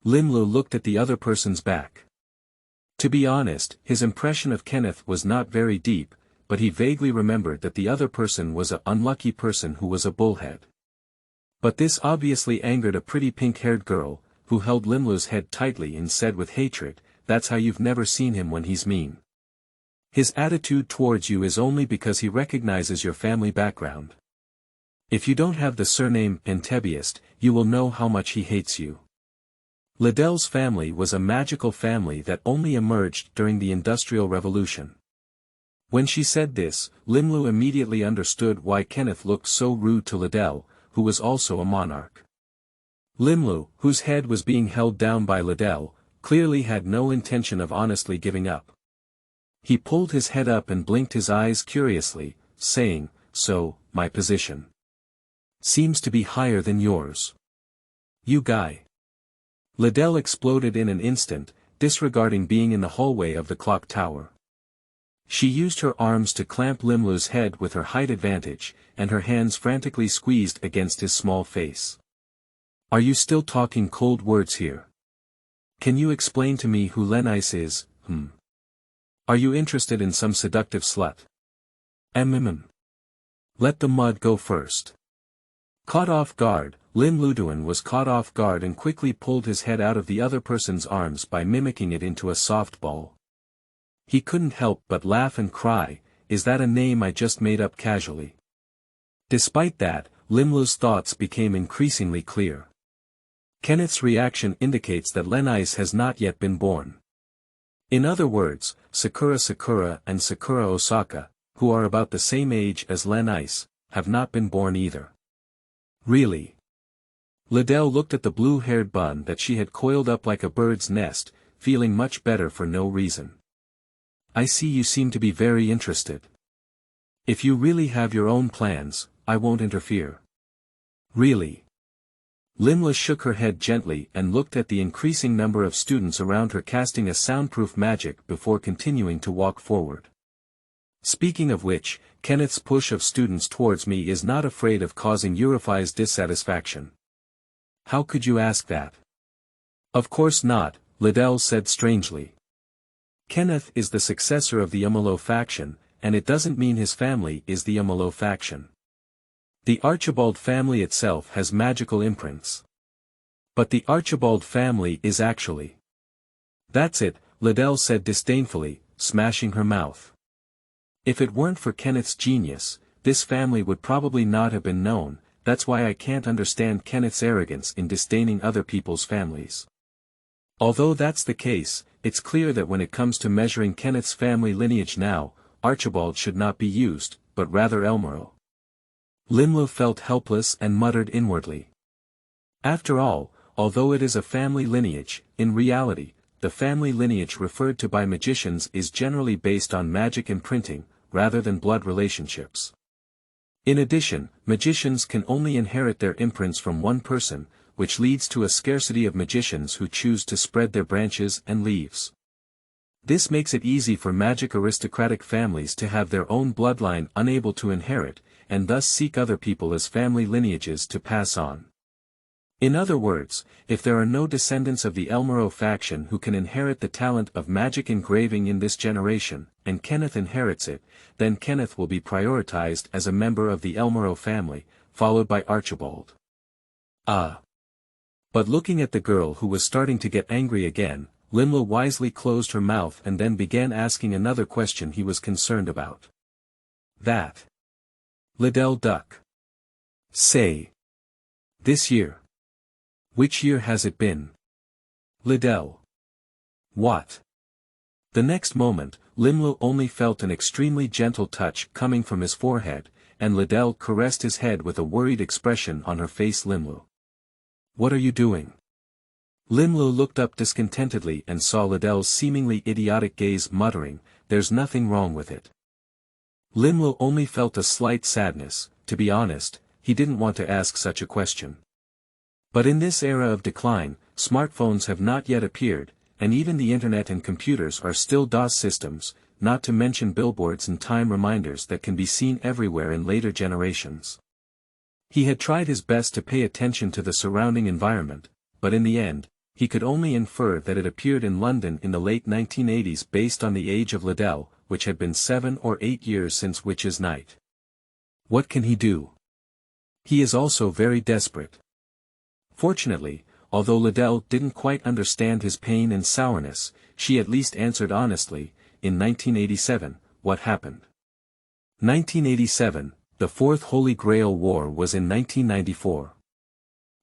Limlu looked at the other person's back. To be honest, his impression of Kenneth was not very deep, but he vaguely remembered that the other person was an unlucky person who was a bullhead. But this obviously angered a pretty pink-haired girl, who held Limlu's head tightly and said with hatred, "That's how you've never seen him when he's mean. His attitude towards you is only because he recognizes your family background. If you don't have the surname Entebiest, you will know how much he hates you." Liddell's family was a magical family that only emerged during the Industrial Revolution. When she said this, Limlu immediately understood why Kenneth looked so rude to Liddell, who was also a monarch. Limlu, whose head was being held down by Liddell, clearly had no intention of honestly giving up. He pulled his head up and blinked his eyes curiously, saying, "So, my position seems to be higher than yours. You guy." Liddell exploded in an instant, disregarding being in the hallway of the clock tower. She used her arms to clamp Limlu's head with her height advantage, and her hands frantically squeezed against his small face. "Are you still talking cold words here? Can you explain to me who Lenice is? Are you interested in some seductive slut? Let the mud go first." Caught off guard, Limlu was caught off guard and quickly pulled his head out of the other person's arms by mimicking it into a softball. He couldn't help but laugh and cry, "Is that a name I just made up casually?" Despite that, Limlu's thoughts became increasingly clear. Kenneth's reaction indicates that Lenice has not yet been born. In other words, Sakura and Sakura Osaka, who are about the same age as Lenice, have not been born either. Really? Liddell looked at the blue-haired bun that she had coiled up like a bird's nest, feeling much better for no reason. I see you seem to be very interested. If you really have your own plans, I won't interfere. Really? Limlu shook her head gently and looked at the increasing number of students around her casting a soundproof magic before continuing to walk forward. Speaking of which, Kenneth's push of students towards me is not afraid of causing Eurofy's dissatisfaction. How could you ask that? Of course not, Liddell said strangely. Kenneth is the successor of the Umalo faction, and it doesn't mean his family is the Umalo faction. The Archibald family itself has magical imprints. But the Archibald family is actually. That's it, Liddell said disdainfully, smashing her mouth. If it weren't for Kenneth's genius, this family would probably not have been known. That's why I can't understand Kenneth's arrogance in disdaining other people's families. Although that's the case, it's clear that when it comes to measuring Kenneth's family lineage now, Archibald should not be used, but rather Elmero. Limlu felt helpless and muttered inwardly. After all, although it is a family lineage, in reality, the family lineage referred to by magicians is generally based on magic imprinting, rather than blood relationships. In addition, magicians can only inherit their imprints from one person, which leads to a scarcity of magicians who choose to spread their branches and leaves. This makes it easy for magic aristocratic families to have their own bloodline unable to inherit, and thus seek other people as family lineages to pass on. In other words, if there are no descendants of the Elmero faction who can inherit the talent of magic engraving in this generation, and Kenneth inherits it, then Kenneth will be prioritized as a member of the Elmero family, followed by Archibald. Ah. But looking at the girl who was starting to get angry again, Limlu wisely closed her mouth and then began asking another question he was concerned about. That. Liddell duck. Say. This year. Which year has it been? Liddell. What? The next moment, Limlu only felt an extremely gentle touch coming from his forehead, and Liddell caressed his head with a worried expression on her face. Limlu. What are you doing? Limlu looked up discontentedly and saw Liddell's seemingly idiotic gaze, muttering, "There's nothing wrong with it." Limlu only felt a slight sadness. To be honest, he didn't want to ask such a question. But in this era of decline, smartphones have not yet appeared, and even the internet and computers are still DOS systems, not to mention billboards and time reminders that can be seen everywhere in later generations. He had tried his best to pay attention to the surrounding environment, but in the end, he could only infer that it appeared in London in the late 1980s based on the age of Liddell, which had been 7 or 8 years since Witch's Night. What can he do? He is also very desperate. Fortunately, although Liddell didn't quite understand his pain and sourness, she at least answered honestly, in 1987, what happened? 1987, the Fourth Holy Grail War was in 1994.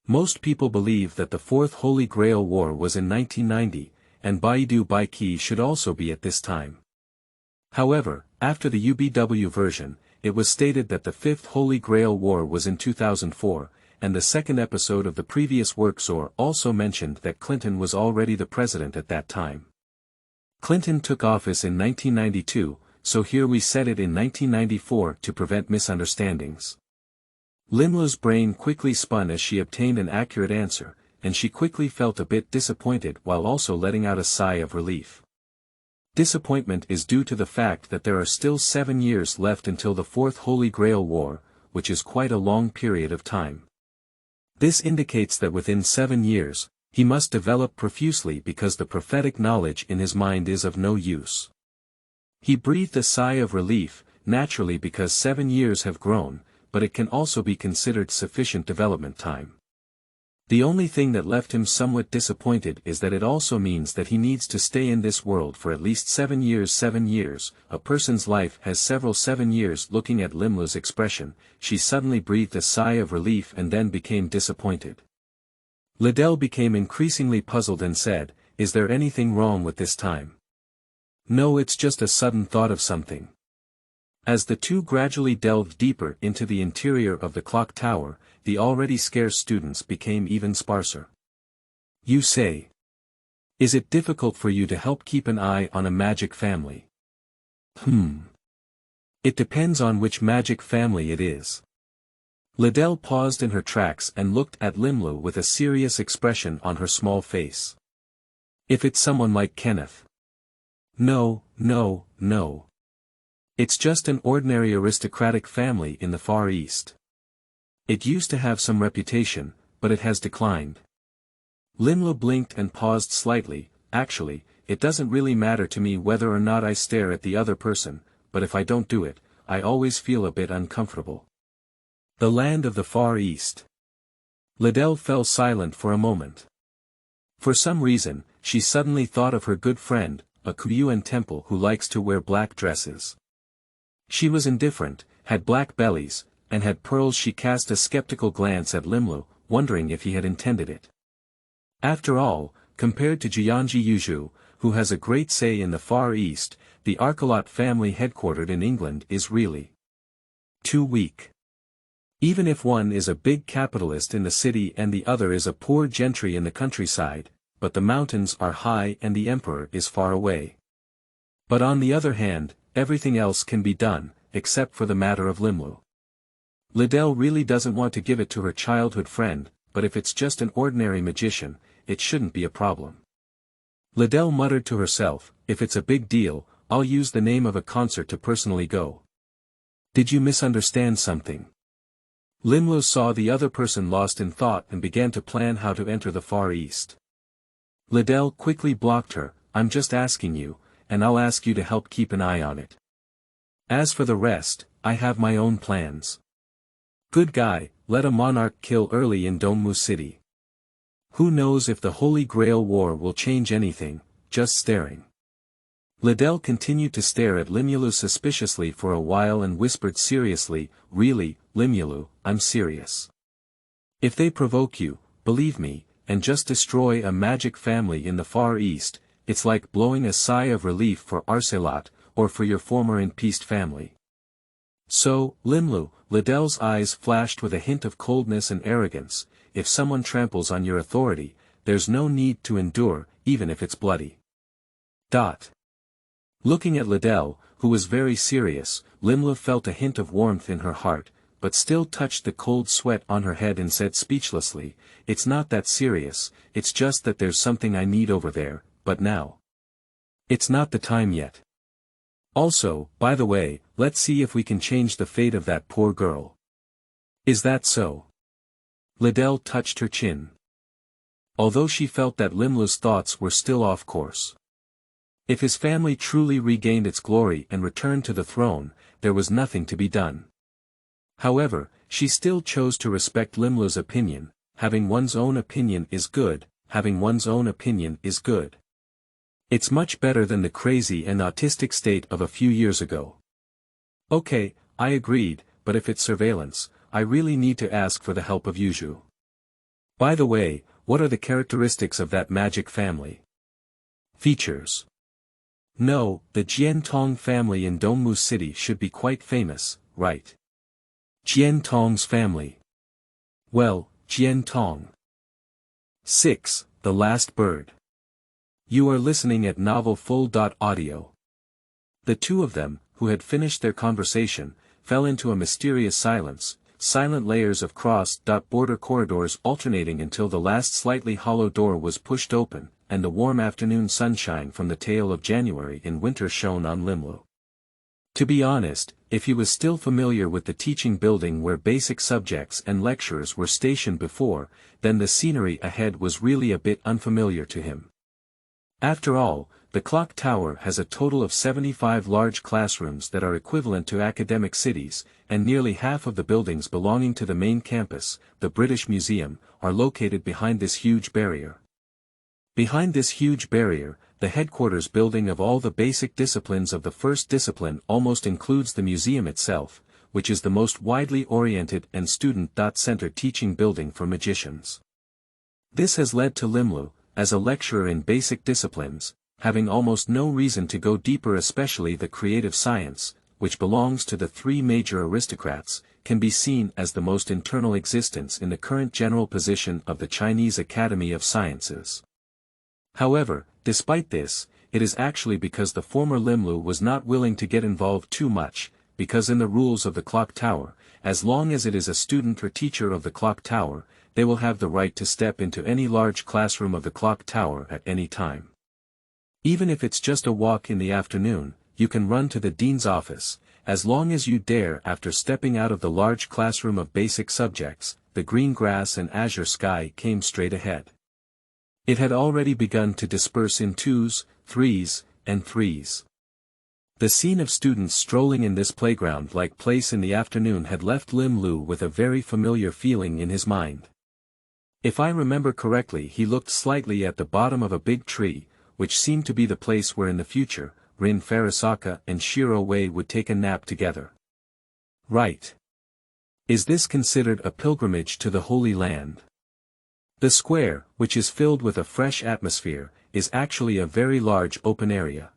Most people believe that the Fourth Holy Grail War was in 1990, and Baidu Baiki should also be at this time. However, after the UBW version, it was stated that the Fifth Holy Grail War was in 2004, and the second episode of the previous workzor also mentioned that Clinton was already the president at that time. Clinton took office in 1992, so here we set it in 1994 to prevent misunderstandings. Limlu's brain quickly spun as she obtained an accurate answer, and she quickly felt a bit disappointed while also letting out a sigh of relief. Disappointment is due to the fact that there are still 7 years left until the Fourth Holy Grail War, which is quite a long period of time. This indicates that within 7 years, he must develop profusely because the prophetic knowledge in his mind is of no use. He breathed a sigh of relief, naturally because 7 years have grown, but it can also be considered sufficient development time. The only thing that left him somewhat disappointed is that it also means that he needs to stay in this world for at least 7 years. 7 years, a person's life has several 7 years. Looking at Limlu's expression, she suddenly breathed a sigh of relief and then became disappointed. Liddell became increasingly puzzled and said, "Is there anything wrong with this time?" "No, it's just a sudden thought of something." As the two gradually delved deeper into the interior of the clock tower, the already scarce students became even sparser. "You say. Is it difficult for you to help keep an eye on a magic family? It depends on which magic family it is. Liddell paused in her tracks and looked at Limlu with a serious expression on her small face. If it's someone like Kenneth. No. It's just an ordinary aristocratic family in the Far East. It used to have some reputation, but it has declined. Limlu blinked and paused slightly. Actually, it doesn't really matter to me whether or not I stare at the other person, but if I don't do it, I always feel a bit uncomfortable. The land of the Far East. Liddell fell silent for a moment. For some reason, she suddenly thought of her good friend, a Xingyue temple who likes to wear black dresses. She was indifferent, had black bellies, and had pearls. She cast a skeptical glance at Limlu, wondering if he had intended it. After all, compared to Jian, who has a great say in the Far East, the Arteluqi family headquartered in England is really too weak. Even if one is a big capitalist in the city and the other is a poor gentry in the countryside, but the mountains are high and the emperor is far away. But on the other hand, everything else can be done, except for the matter of Limlu. Liddell really doesn't want to give it to her childhood friend, but if it's just an ordinary magician, it shouldn't be a problem. Liddell muttered to herself, if it's a big deal, I'll use the name of a concert to personally go. Did you misunderstand something? Limlu saw the other person lost in thought and began to plan how to enter the Far East. Liddell quickly blocked her, I'm just asking you, and I'll ask you to help keep an eye on it. As for the rest, I have my own plans. Good guy, let a monarch kill early in Dongmu City. Who knows if the Holy Grail War will change anything, just staring. Liddell continued to stare at Limulu suspiciously for a while and whispered seriously, really, Limulu, I'm serious. If they provoke you, believe me, and just destroy a magic family in the Far East, it's like blowing a sigh of relief for Arteluqi, or for your former impeached family. So, Limlu, Liddell's eyes flashed with a hint of coldness and arrogance, if someone tramples on your authority, there's no need to endure, even if it's bloody. Looking at Liddell, who was very serious, Limlu felt a hint of warmth in her heart, but still touched the cold sweat on her head and said speechlessly, it's not that serious, it's just that there's something I need over there, but now. It's not the time yet. Also, by the way, let's see if we can change the fate of that poor girl. Is that so? Liddell touched her chin. Although she felt that Limlu's thoughts were still off course. If his family truly regained its glory and returned to the throne, there was nothing to be done. However, she still chose to respect Limlu's opinion. Having one's own opinion is good, having one's own opinion is good. It's much better than the crazy and autistic state of a few years ago. Okay, I agreed, but if it's surveillance, I really need to ask for the help of Yuju. By the way, what are the characteristics of that magic family? Features. No, the Jian Tong family in Dongmu City should be quite famous, right? Jian Tong's family. Well, Jian Tong. 6. The Last Bird. You are listening at novelfull.audio. The two of them, who had finished their conversation, fell into a mysterious silence, silent layers of cross-border corridors alternating until the last slightly hollow door was pushed open, and the warm afternoon sunshine from the tail of January in winter shone on Limlu. To be honest, if he was still familiar with the teaching building where basic subjects and lecturers were stationed before, then the scenery ahead was really a bit unfamiliar to him. After all, the clock tower has a total of 75 large classrooms that are equivalent to academic cities, and nearly half of the buildings belonging to the main campus, the British Museum, are located behind this huge barrier. Behind this huge barrier, the headquarters building of all the basic disciplines of the first discipline almost includes the museum itself, which is the most widely oriented and student-centered teaching building for magicians. This has led to Limlu, as a lecturer in basic disciplines, having almost no reason to go deeper, especially the creative science, which belongs to the three major aristocrats, can be seen as the most internal existence in the current general position of the Chinese Academy of Sciences. However, despite this, it is actually because the former Limlu was not willing to get involved too much, because in the rules of the clock tower, as long as it is a student or teacher of the clock tower, they will have the right to step into any large classroom of the clock tower at any time. Even if it's just a walk in the afternoon, you can run to the dean's office, as long as you dare. After stepping out of the large classroom of basic subjects, the green grass and azure sky came straight ahead. It had already begun to disperse in 2s, 3s, and 3s. The scene of students strolling in this playground-like place in the afternoon had left Limlu with a very familiar feeling in his mind. If I remember correctly, he looked slightly at the bottom of a big tree, which seemed to be the place where in the future, Rin Farasaka and Shiro Wei would take a nap together. Right. Is this considered a pilgrimage to the Holy Land? The square, which is filled with a fresh atmosphere, is actually a very large open area.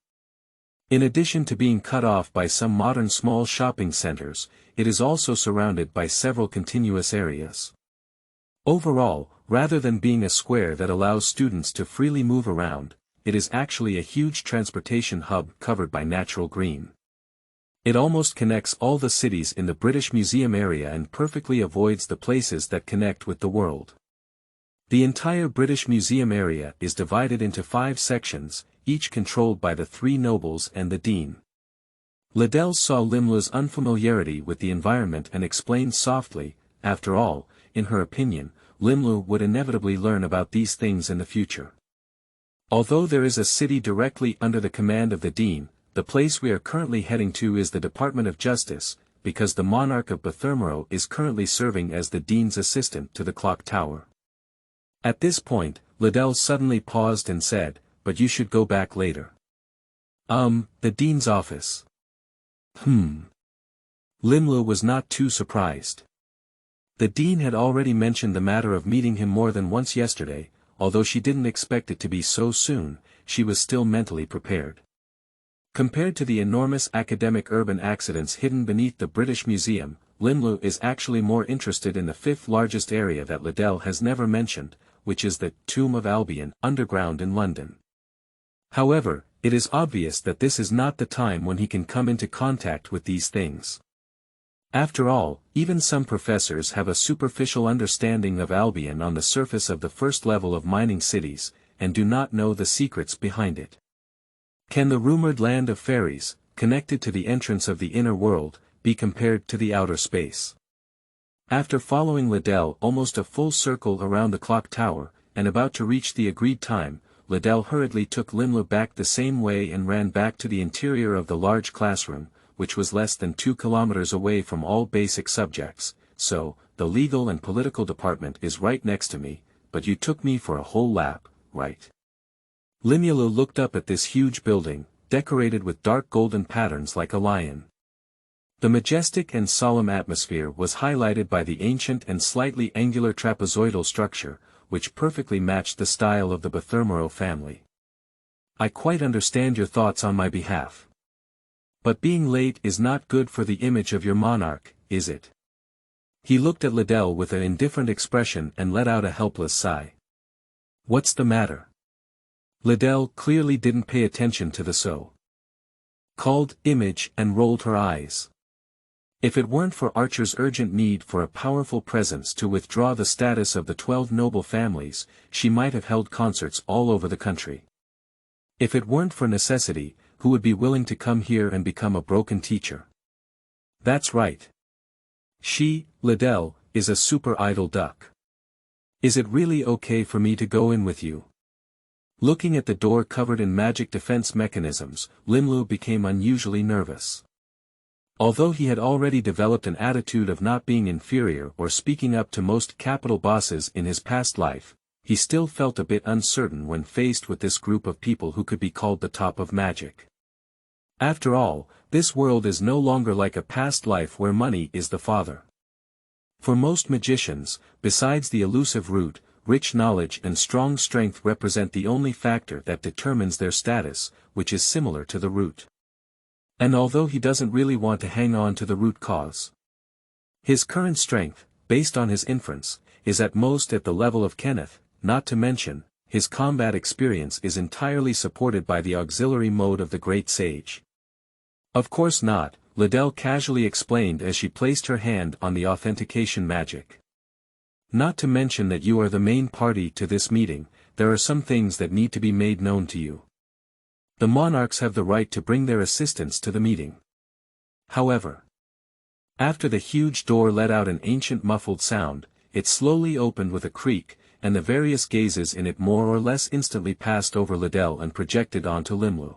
In addition to being cut off by some modern small shopping centers, it is also surrounded by several continuous areas. Overall, rather than being a square that allows students to freely move around, it is actually a huge transportation hub covered by natural green. It almost connects all the cities in the British Museum area and perfectly avoids the places that connect with the world. The entire British Museum area is divided into 5 sections, each controlled by the 3 nobles and the dean. Liddell saw Limlu's unfamiliarity with the environment and explained softly, after all, in her opinion, Limlu would inevitably learn about these things in the future. Although there is a city directly under the command of the dean, the place we are currently heading to is the Department of Justice, because the monarch of Bethermero is currently serving as the dean's assistant to the clock tower. At this point, Liddell suddenly paused and said, "But you should go back later." The dean's office. Limlu was not too surprised. The dean had already mentioned the matter of meeting him more than once yesterday, although she didn't expect it to be so soon, she was still mentally prepared. Compared to the enormous academic urban accidents hidden beneath the British Museum, Limlu is actually more interested in the 5th largest area that Liddell has never mentioned, which is the Tomb of Albion underground in London. However, it is obvious that this is not the time when he can come into contact with these things. After all, even some professors have a superficial understanding of Albion on the surface of the first level of mining cities, and do not know the secrets behind it. Can the rumored land of fairies, connected to the entrance of the inner world, be compared to the outer space? After following Liddell almost a full circle around the clock tower, and about to reach the agreed time, Liddell hurriedly took Limlu back the same way and ran back to the interior of the large classroom, which was less than 2 kilometers away from all basic subjects. "So, the legal and political department is right next to me, but you took me for a whole lap, right?" Limulu looked up at this huge building, decorated with dark golden patterns like a lion. The majestic and solemn atmosphere was highlighted by the ancient and slightly angular trapezoidal structure, which perfectly matched the style of the Bethermero family. "I quite understand your thoughts on my behalf. But being late is not good for the image of your monarch, is it?" He looked at Liddell with an indifferent expression and let out a helpless sigh. "What's the matter?" Liddell clearly didn't pay attention to the so-called image and rolled her eyes. If it weren't for Archer's urgent need for a powerful presence to withdraw the status of the 12 noble families, she might have held concerts all over the country. If it weren't for necessity, who would be willing to come here and become a broken teacher? That's right. She, Liddell, is a super idle duck. Is it really okay for me to go in with you? Looking at the door covered in magic defense mechanisms, Limlu became unusually nervous. Although he had already developed an attitude of not being inferior or speaking up to most capital bosses in his past life, he still felt a bit uncertain when faced with this group of people who could be called the top of magic. After all, this world is no longer like a past life where money is the father. For most magicians, besides the elusive root, rich knowledge and strong strength represent the only factor that determines their status, which is similar to the root. And although he doesn't really want to hang on to the root cause, his current strength, based on his inference, is at most at the level of Kenneth, not to mention, his combat experience is entirely supported by the auxiliary mode of the Great Sage. Of course not, Liddell casually explained as she placed her hand on the authentication magic. Not to mention that you are the main party to this meeting, there are some things that need to be made known to you. The monarchs have the right to bring their assistants to the meeting. However, after the huge door let out an ancient muffled sound, it slowly opened with a creak, and the various gazes in it more or less instantly passed over Liddell and projected onto Limlu.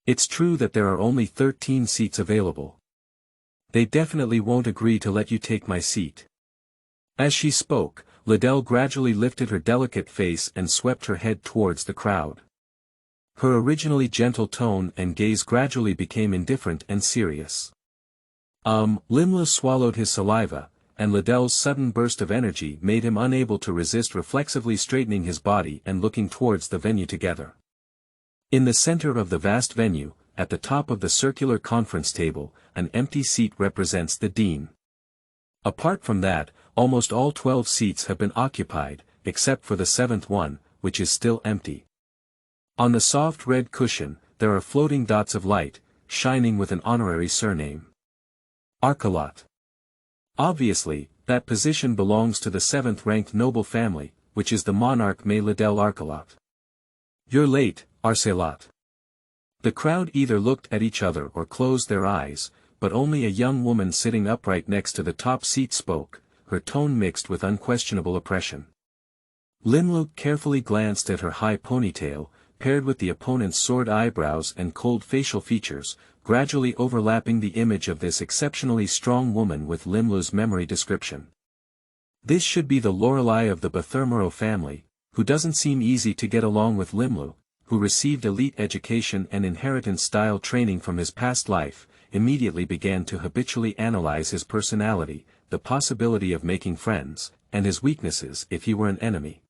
It's true that there are only 13 seats available. They definitely won't agree to let you take my seat. As she spoke, Liddell gradually lifted her delicate face and swept her head towards the crowd. Her originally gentle tone and gaze gradually became indifferent and serious. Limlu swallowed his saliva, and Liddell's sudden burst of energy made him unable to resist reflexively straightening his body and looking towards the venue together. In the center of the vast venue, at the top of the circular conference table, an empty seat represents the dean. Apart from that, almost all 12 seats have been occupied, except for the 7th one, which is still empty. On the soft red cushion, there are floating dots of light, shining with an honorary surname. Arteluqi. Obviously, that position belongs to the 7th-ranked noble family, which is the monarch Liddell Arteluqi. You're late, Arteluqi. The crowd either looked at each other or closed their eyes, but only a young woman sitting upright next to the top seat spoke, her tone mixed with unquestionable oppression. Limlu carefully glanced at her high ponytail, paired with the opponent's soared eyebrows and cold facial features, gradually overlapping the image of this exceptionally strong woman with Limlu's memory description. This should be the Lorelei of the Bathermero family, who doesn't seem easy to get along with Limlu, who received elite education and inheritance-style training from his past life, immediately began to habitually analyze his personality, the possibility of making friends, and his weaknesses if he were an enemy.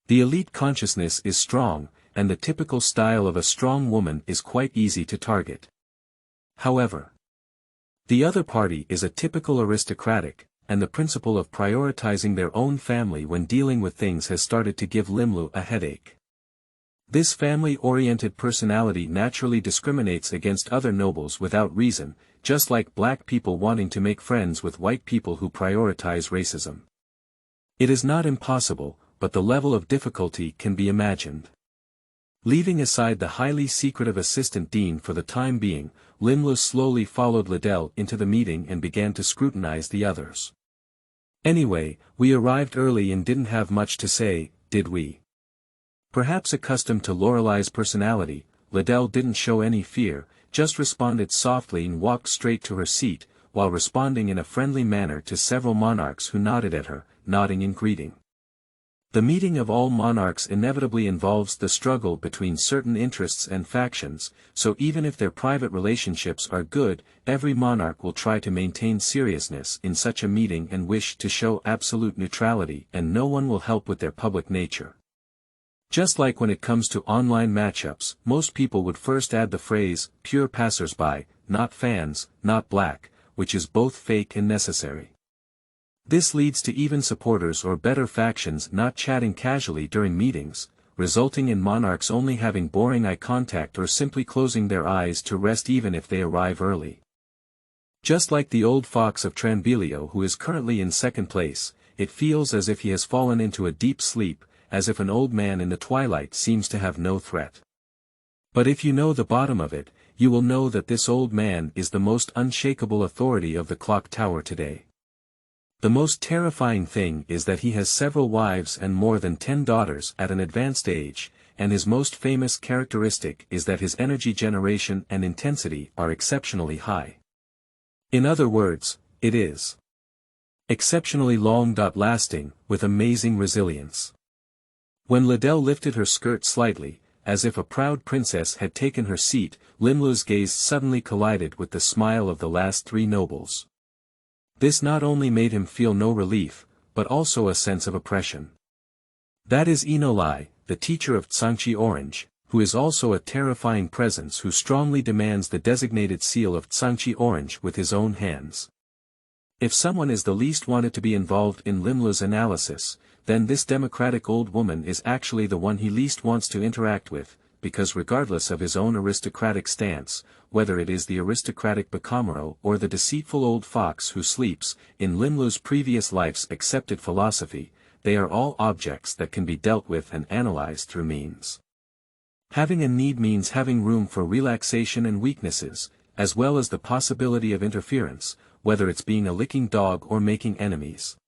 The elite consciousness is strong, and the typical style of a strong woman is quite easy to target. However, the other party is a typical aristocratic, and the principle of prioritizing their own family when dealing with things has started to give Limlu a headache. This family-oriented personality naturally discriminates against other nobles without reason, just like black people wanting to make friends with white people who prioritize racism. It is not impossible, but the level of difficulty can be imagined. Leaving aside the highly secretive assistant dean for the time being, Limlu slowly followed Liddell into the meeting and began to scrutinize the others. Anyway, we arrived early and didn't have much to say, did we? Perhaps accustomed to Lorelei's personality, Liddell didn't show any fear, just responded softly and walked straight to her seat, while responding in a friendly manner to several monarchs who nodded at her, nodding in greeting. The meeting of all monarchs inevitably involves the struggle between certain interests and factions, so even if their private relationships are good, every monarch will try to maintain seriousness in such a meeting and wish to show absolute neutrality, and no one will help with their public nature. Just like when it comes to online matchups, most people would first add the phrase, pure passersby, not fans, not black, which is both fake and necessary. This leads to even supporters or better factions not chatting casually during meetings, resulting in monarchs only having boring eye contact or simply closing their eyes to rest even if they arrive early. Just like the old fox of Tranbilio who is currently in second place, it feels as if he has fallen into a deep sleep, as if an old man in the twilight seems to have no threat. But if you know the bottom of it, you will know that this old man is the most unshakable authority of the clock tower today. The most terrifying thing is that he has several wives and more than 10 daughters at an advanced age, and his most famous characteristic is that his energy generation and intensity are exceptionally high. In other words, it is exceptionally long-lasting, with amazing resilience. When Liddell lifted her skirt slightly, as if a proud princess had taken her seat, Limlu's gaze suddenly collided with the smile of the last three nobles. This not only made him feel no relief, but also a sense of oppression. That is Enolai, the teacher of Tsangchi Orange, who is also a terrifying presence who strongly demands the designated seal of Tsangchi Orange with his own hands. If someone is the least wanted to be involved in Limlu's analysis, then this democratic old woman is actually the one he least wants to interact with, because regardless of his own aristocratic stance, whether it is the aristocratic Bakamaro or the deceitful old fox who sleeps, in Limlu's previous life's accepted philosophy, they are all objects that can be dealt with and analyzed through means. Having a need means having room for relaxation and weaknesses, as well as the possibility of interference, whether it's being a licking dog or making enemies.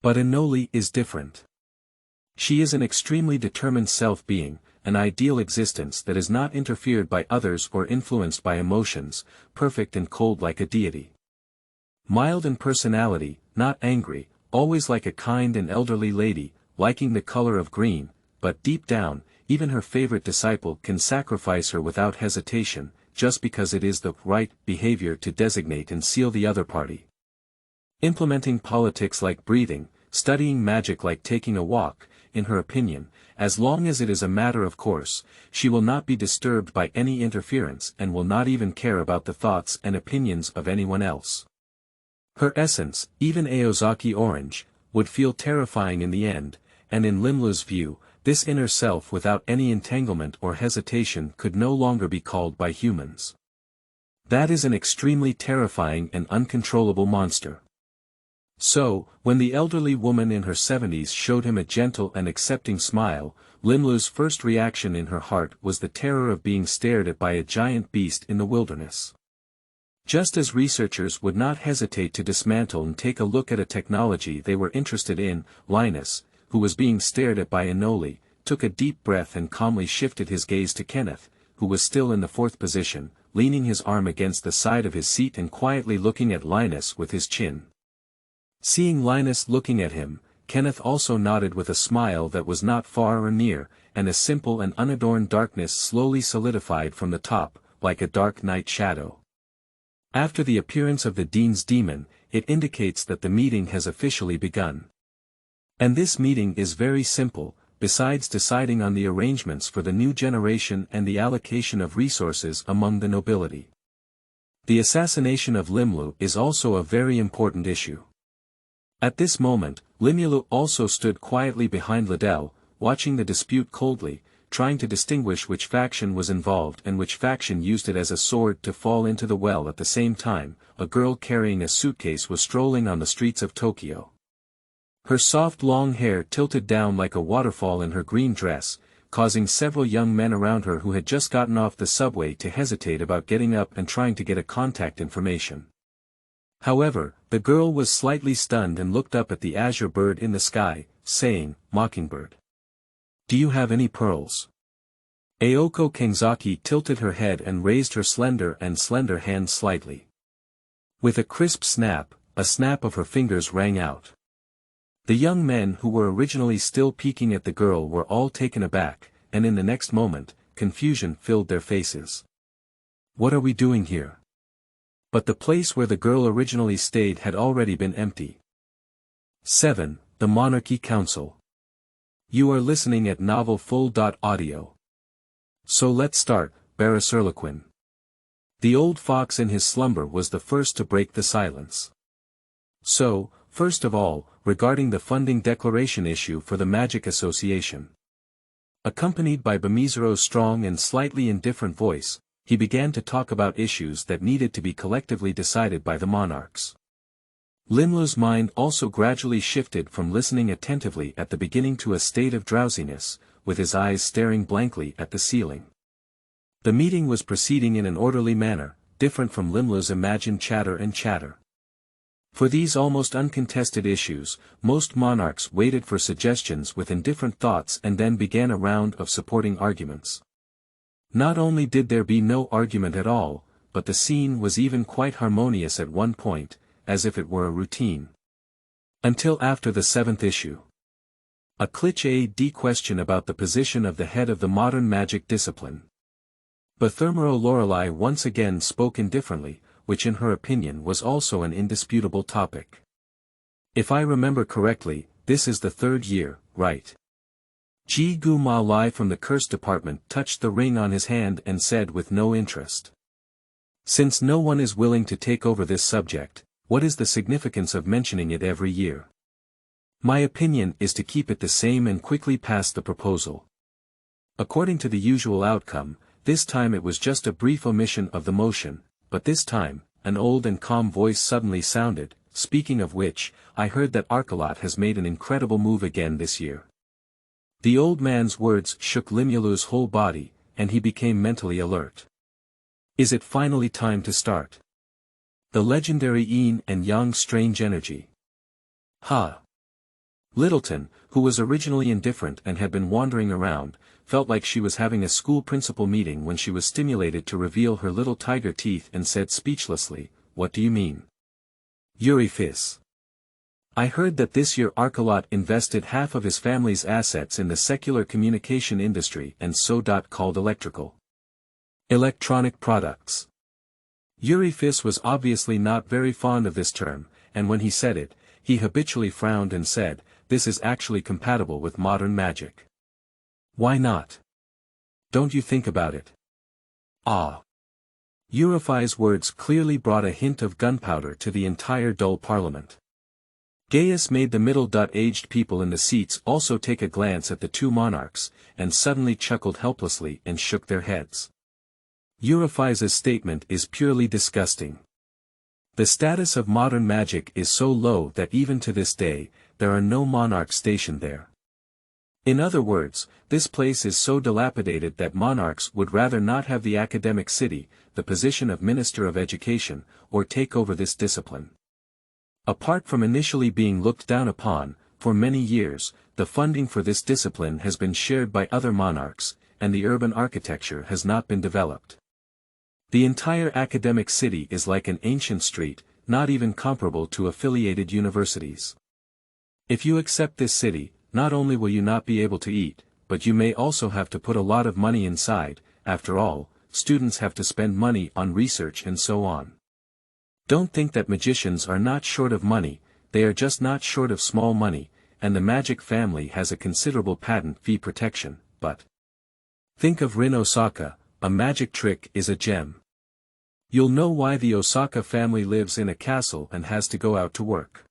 But Anoli is different. She is an extremely determined self-being, an ideal existence that is not interfered by others or influenced by emotions, perfect and cold like a deity. Mild in personality, not angry, always like a kind and elderly lady, liking the color of green, but deep down, even her favorite disciple can sacrifice her without hesitation, just because it is the right behavior to designate and seal the other party. Implementing politics like breathing, studying magic like taking a walk, in her opinion, as long as it is a matter of course, she will not be disturbed by any interference and will not even care about the thoughts and opinions of anyone else. Her essence, even Aozaki Orange, would feel terrifying in the end, and in Limlu's view, this inner self without any entanglement or hesitation could no longer be called by humans. That is an extremely terrifying and uncontrollable monster. So, when the elderly woman in her 70s showed him a gentle and accepting smile, Limlu's first reaction in her heart was the terror of being stared at by a giant beast in the wilderness. Just as researchers would not hesitate to dismantle and take a look at a technology they were interested in, Linus, who was being stared at by Anoli, took a deep breath and calmly shifted his gaze to Kenneth, who was still in the fourth position, leaning his arm against the side of his seat and quietly looking at Linus with his chin. Seeing Linus looking at him, Kenneth also nodded with a smile that was not far or near, and a simple and unadorned darkness slowly solidified from the top, like a dark night shadow. After the appearance of the Dean's demon, it indicates that the meeting has officially begun. And this meeting is very simple, besides deciding on the arrangements for the new generation and the allocation of resources among the nobility. The assassination of Limlu is also a very important issue. At this moment, Limulu also stood quietly behind Liddell, watching the dispute coldly, trying to distinguish which faction was involved and which faction used it as a sword to fall into the well. At the same time, a girl carrying a suitcase was strolling on the streets of Tokyo. Her soft long hair tilted down like a waterfall in her green dress, causing several young men around her who had just gotten off the subway to hesitate about getting up and trying to get a contact information. However, the girl was slightly stunned and looked up at the azure bird in the sky, saying, "Mockingbird. Do you have any pearls?" Aoko Kenzaki tilted her head and raised her slender hand slightly. With a crisp snap, a snap of her fingers rang out. The young men who were originally still peeking at the girl were all taken aback, and in the next moment, confusion filled their faces. "What are we doing here?" But the place where the girl originally stayed had already been empty. 7. The Monarchy Council. You are listening at novelfull.audio. So let's start, Arteluqi. The old fox in his slumber was the first to break the silence. So, first of all, regarding the funding declaration issue for the Magic Association. Accompanied by Bamizuro's strong and slightly indifferent voice, he began to talk about issues that needed to be collectively decided by the monarchs. Limlu's mind also gradually shifted from listening attentively at the beginning to a state of drowsiness, with his eyes staring blankly at the ceiling. The meeting was proceeding in an orderly manner, different from Limlu's imagined chatter. For these almost uncontested issues, most monarchs waited for suggestions with indifferent thoughts and then began a round of supporting arguments. Not only did there be no argument at all, but the scene was even quite harmonious at one point, as if it were a routine. Until after the 7th issue. A cliché question about the position of the head of the modern magic discipline. Bathermero Lorelei once again spoke indifferently, which in her opinion was also an indisputable topic. If I remember correctly, this is the 3rd year, right? Ji Gu Ma Lai from the curse department touched the ring on his hand and said with no interest. Since no one is willing to take over this subject, what is the significance of mentioning it every year? My opinion is to keep it the same and quickly pass the proposal. According to the usual outcome, this time it was just a brief omission of the motion, but this time, an old and calm voice suddenly sounded, speaking of which, I heard that Arteluqi has made an incredible move again this year. The old man's words shook Limulu's whole body, and he became mentally alert. Is it finally time to start? The legendary yin and yang strange energy. Ha! Littleton, who was originally indifferent and had been wandering around, felt like she was having a school principal meeting when she was stimulated to reveal her little tiger teeth and said speechlessly, "What do you mean?" Eurifis. I heard that this year Arteluqi invested half of his family's assets in the secular communication industry and so called electronic products. Eurifis was obviously not very fond of this term, and when he said it, he habitually frowned and said, "This is actually compatible with modern magic." Why not? Don't you think about it? Ah. Eurify's words clearly brought a hint of gunpowder to the entire dull parliament. Gaius made the middle-aged people in the seats also take a glance at the two monarchs, and suddenly chuckled helplessly and shook their heads. Eurify's statement is purely disgusting. The status of modern magic is so low that even to this day, there are no monarchs stationed there. In other words, this place is so dilapidated that monarchs would rather not have the academic city, the position of Minister of Education, or take over this discipline. Apart from initially being looked down upon, for many years, the funding for this discipline has been shared by other monarchs, and the urban architecture has not been developed. The entire academic city is like an ancient street, not even comparable to affiliated universities. If you accept this city, not only will you not be able to eat, but you may also have to put a lot of money inside. After all, students have to spend money on research and so on. Don't think that magicians are not short of money, they are just not short of small money, and the magic family has a considerable patent fee protection, but think of Rin Osaka, a magic trick is a gem. You'll know why the Osaka family lives in a castle and has to go out to work.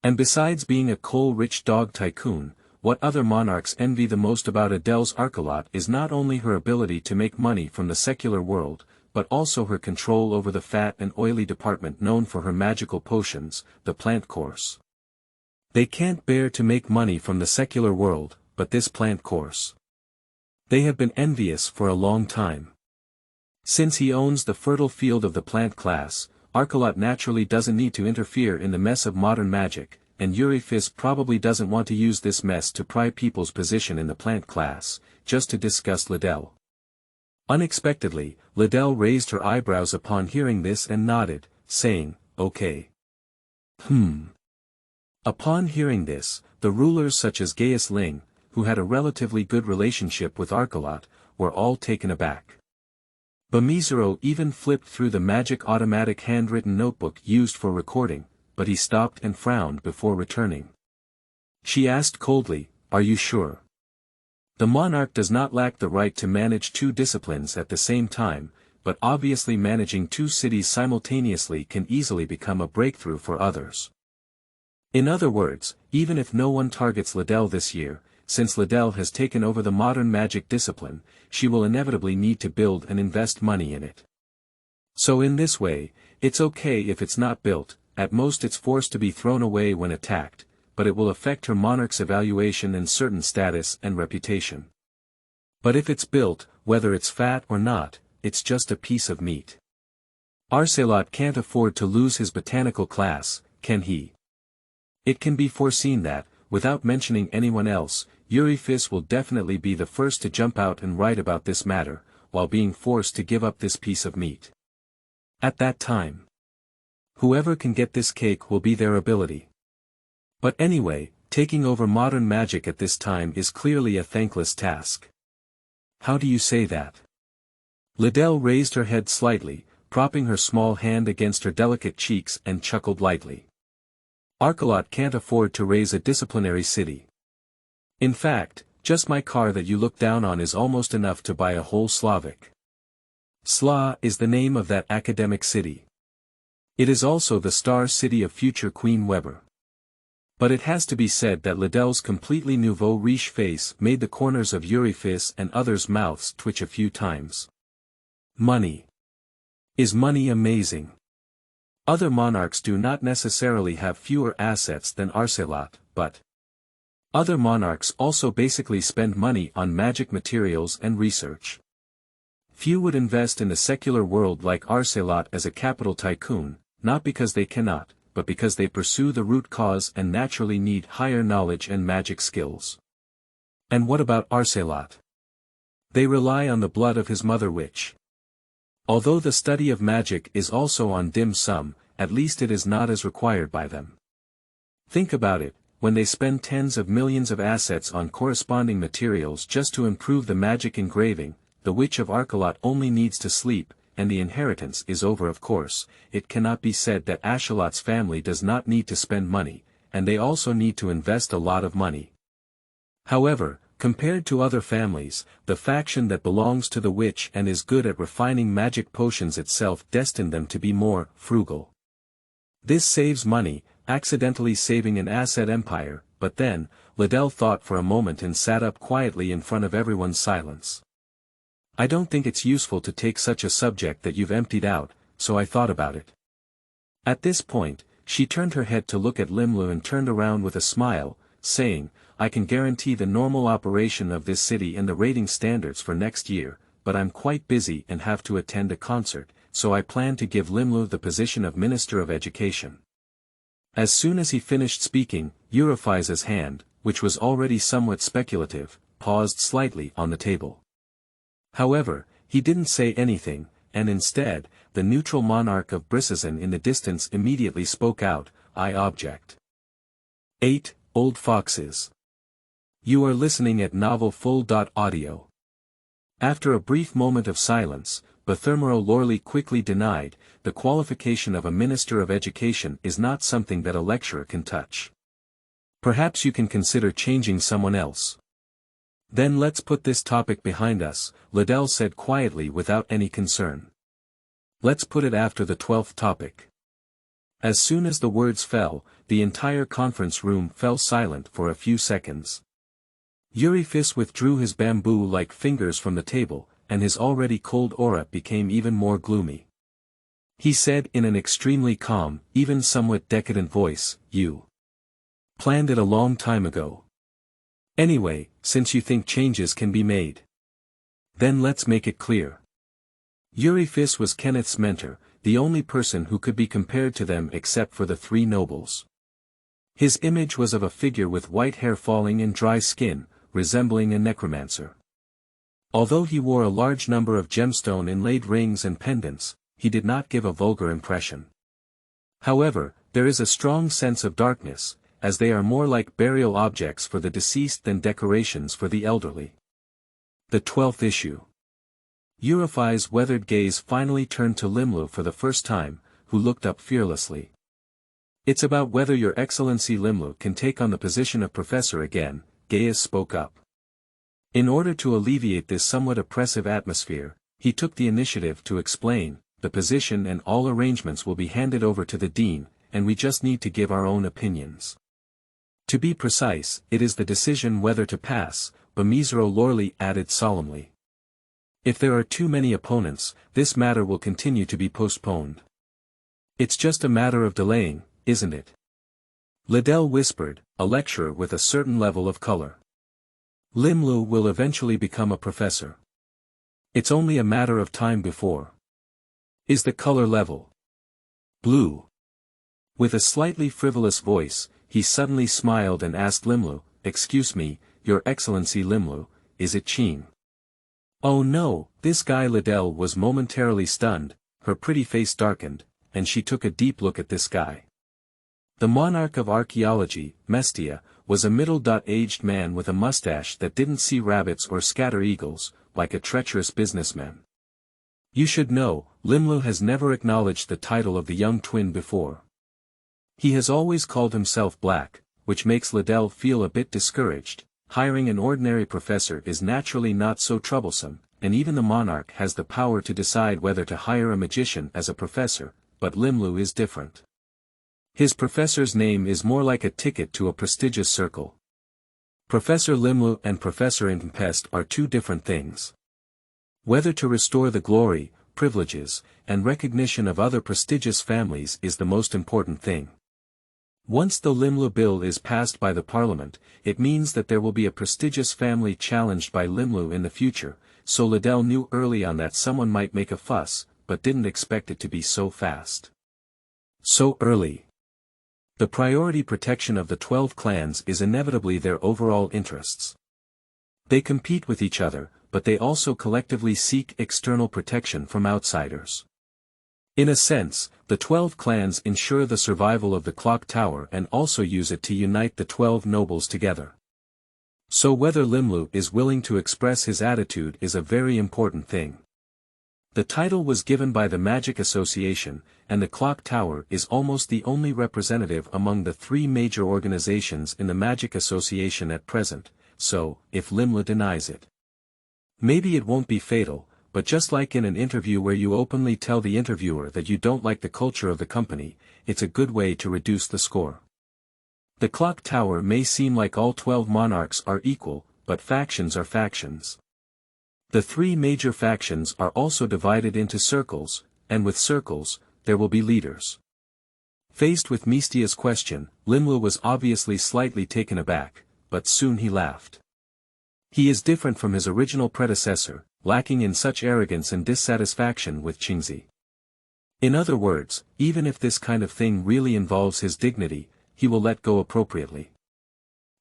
And besides being a coal-rich dog tycoon, what other monarchs envy the most about Adele's Arteluqi is not only her ability to make money from the secular world, but also her control over the fat and oily department known for her magical potions, the plant course. They can't bear to make money from the secular world, but this plant course. They have been envious for a long time. Since he owns the fertile field of the plant class, Arteluqi naturally doesn't need to interfere in the mess of modern magic, and Eurifis probably doesn't want to use this mess to pry people's position in the plant class, just to disgust Liddell. Unexpectedly, Liddell raised her eyebrows upon hearing this and nodded, saying, "Okay." Upon hearing this, the rulers such as Gaius Ling, who had a relatively good relationship with Arteluqi, were all taken aback. Bamizero even flipped through the magic automatic handwritten notebook used for recording, but he stopped and frowned before returning. She asked coldly, "Are you sure?" The monarch does not lack the right to manage two disciplines at the same time, but obviously managing two cities simultaneously can easily become a breakthrough for others. In other words, even if no one targets Liddell this year, since Liddell has taken over the modern magic discipline, she will inevitably need to build and invest money in it. So in this way, it's okay if it's not built, at most it's forced to be thrown away when attacked, but it will affect her monarch's evaluation and certain status and reputation. But if it's built, whether it's fat or not, it's just a piece of meat. Arteluqi can't afford to lose his botanical class, can he? It can be foreseen that, without mentioning anyone else, Eurifis will definitely be the first to jump out and write about this matter, while being forced to give up this piece of meat. At that time, whoever can get this cake will be their ability. But anyway, taking over modern magic at this time is clearly a thankless task. How do you say that? Liddell raised her head slightly, propping her small hand against her delicate cheeks and chuckled lightly. Arteluqi can't afford to raise a disciplinary city. In fact, just my car that you look down on is almost enough to buy a whole Slavic. Sla is the name of that academic city. It is also the star city of future Queen Weber. But it has to be said that Liddell's completely nouveau riche face made the corners of Eurifis and others' mouths twitch a few times. Money. Is money amazing? Other monarchs do not necessarily have fewer assets than Arcelot, but other monarchs also basically spend money on magic materials and research. Few would invest in the secular world like Arcelot as a capital tycoon, not because they cannot, but because they pursue the root cause and naturally need higher knowledge and magic skills. And what about Arcelot? They rely on the blood of his mother witch. Although the study of magic is also on dim sum, at least it is not as required by them. Think about it, when they spend tens of millions of assets on corresponding materials just to improve the magic engraving, the witch of Arcelot only needs to sleep, and the inheritance is over. Of course, it cannot be said that Arcelot's family does not need to spend money, and they also need to invest a lot of money. However, compared to other families, the faction that belongs to the witch and is good at refining magic potions itself destined them to be more frugal. This saves money, accidentally saving an asset empire, but then, Liddell thought for a moment and sat up quietly in front of everyone's silence. I don't think it's useful to take such a subject that you've emptied out, so I thought about it. At this point, she turned her head to look at Limlu and turned around with a smile, saying, I can guarantee the normal operation of this city and the rating standards for next year, but I'm quite busy and have to attend a concert, so I plan to give Limlu the position of Minister of Education. As soon as he finished speaking, Euriphisa's hand, which was already somewhat speculative, paused slightly on the table. However, he didn't say anything, and instead, the neutral monarch of Brisazan in the distance immediately spoke out, I object. 8. Old Foxes. You are listening at novelfull.audio. After a brief moment of silence, Bethermero Lorley quickly denied, the qualification of a Minister of Education is not something that a lecturer can touch. Perhaps you can consider changing someone else. Then let's put this topic behind us, Liddell said quietly without any concern. Let's put it after the 12th topic. As soon as the words fell, the entire conference room fell silent for a few seconds. Eurifis withdrew his bamboo-like fingers from the table, and his already cold aura became even more gloomy. He said in an extremely calm, even somewhat decadent voice, You planned it a long time ago. Anyway, since you think changes can be made, then let's make it clear. Eurifis was Kenneth's mentor, the only person who could be compared to them except for the three nobles. His image was of a figure with white hair falling and dry skin, resembling a necromancer. Although he wore a large number of gemstone-inlaid rings and pendants, he did not give a vulgar impression. However, there is a strong sense of darkness, as they are more like burial objects for the deceased than decorations for the elderly. The 12th issue. Euriphi's weathered gaze finally turned to Limlu for the first time, who looked up fearlessly. It's about whether Your Excellency Limlu can take on the position of professor again, Gaius spoke up. In order to alleviate this somewhat oppressive atmosphere, he took the initiative to explain, the position and all arrangements will be handed over to the dean, and we just need to give our own opinions. To be precise, it is the decision whether to pass, Bethermero Lorley added solemnly. If there are too many opponents, this matter will continue to be postponed. It's just a matter of delaying, isn't it? Liddell whispered, a lecturer with a certain level of color. Limlu will eventually become a professor. It's only a matter of time before. Is the color level blue? With a slightly frivolous voice, he suddenly smiled and asked Limlu, Excuse me, Your Excellency Limlu, is it Qin? Oh no, this guy. Liddell was momentarily stunned, her pretty face darkened, and she took a deep look at this guy. The monarch of archaeology, Mestia, was a middle-aged man with a mustache that didn't see rabbits or scatter eagles, like a treacherous businessman. You should know, Limlu has never acknowledged the title of the young twin before. He has always called himself Black, which makes Liddell feel a bit discouraged. Hiring an ordinary professor is naturally not so troublesome, and even the monarch has the power to decide whether to hire a magician as a professor, but Limlu is different. His professor's name is more like a ticket to a prestigious circle. Professor Limlu and Professor Intempest are two different things. Whether to restore the glory, privileges, and recognition of other prestigious families is the most important thing. Once the Limlu bill is passed by the parliament, it means that there will be a prestigious family challenged by Limlu in the future, so Liddell knew early on that someone might make a fuss, but didn't expect it to be so fast. So early. The priority protection of the 12 clans is inevitably their overall interests. They compete with each other, but they also collectively seek external protection from outsiders. In a sense, the 12 clans ensure the survival of the clock tower and also use it to unite the 12 nobles together. So whether Limlu is willing to express his attitude is a very important thing. The title was given by the Magic Association, and the clock tower is almost the only representative among the three major organizations in the Magic Association at present, so, if Limlu denies it, maybe it won't be fatal, but just like in an interview where you openly tell the interviewer that you don't like the culture of the company, it's a good way to reduce the score. The clock tower may seem like all 12 monarchs are equal, but factions are factions. The three major factions are also divided into circles, and with circles, there will be leaders. Faced with Mistia's question, Limlu was obviously slightly taken aback, but soon he laughed. He is different from his original predecessor, lacking in such arrogance and dissatisfaction with Xingyue. In other words, even if this kind of thing really involves his dignity, he will let go appropriately.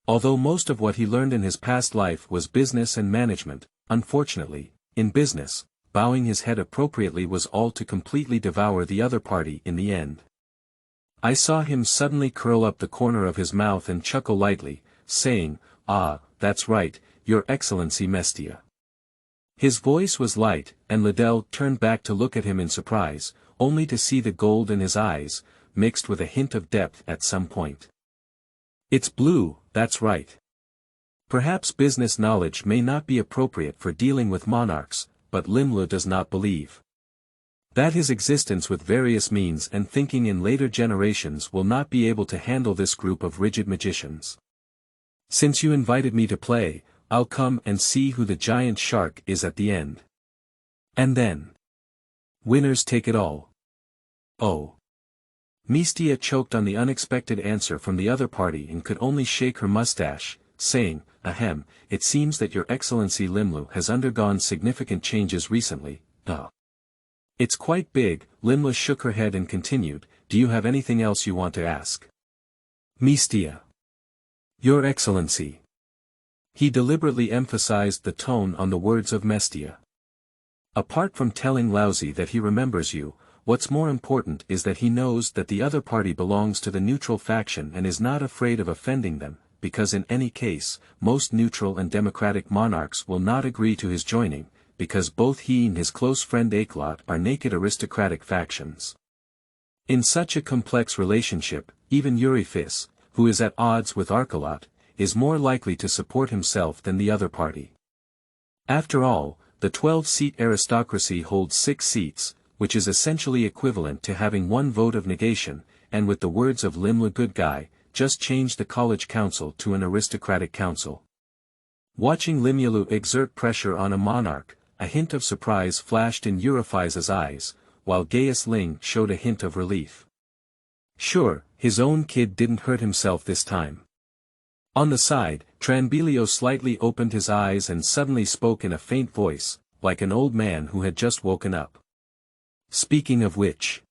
Although most of what he learned in his past life was business and management, unfortunately, in business, bowing his head appropriately was all to completely devour the other party in the end. I saw him suddenly curl up the corner of his mouth and chuckle lightly, saying, "Ah, that's right, Your Excellency Mestia." His voice was light, and Liddell turned back to look at him in surprise, only to see the gold in his eyes, mixed with a hint of depth at some point. "It's blue, that's right. Perhaps business knowledge may not be appropriate for dealing with monarchs, but Limlu does not believe that his existence with various means and thinking in later generations will not be able to handle this group of rigid magicians. Since you invited me to play, I'll come and see who the giant shark is at the end. And then, winners take it all." "Oh." Mistia choked on the unexpected answer from the other party and could only shake her mustache, saying, "Ahem, it seems that Your Excellency Limlu has undergone significant changes recently, duh." "It's quite big," Limlu shook her head and continued, "Do you have anything else you want to ask?" "Mistia." "Your Excellency." He deliberately emphasized the tone on the words of Mestia. "Apart from telling Lousy that he remembers you, what's more important is that he knows that the other party belongs to the neutral faction and is not afraid of offending them, because in any case, most neutral and democratic monarchs will not agree to his joining, because both he and his close friend Akelot are naked aristocratic factions. In such a complex relationship, even Eurifis, who is at odds with Arteluqi, is more likely to support himself than the other party. After all, the 12-seat aristocracy holds 6 seats, which is essentially equivalent to having 1 vote of negation, and with the words of Limlu Good Guy, just change the college council to an aristocratic council." Watching Limulu exert pressure on a monarch, a hint of surprise flashed in Eurifis's eyes, while Gaius Ling showed a hint of relief. Sure, his own kid didn't hurt himself this time. On the side, Tranbilio slightly opened his eyes and suddenly spoke in a faint voice, like an old man who had just woken up. "Speaking of which,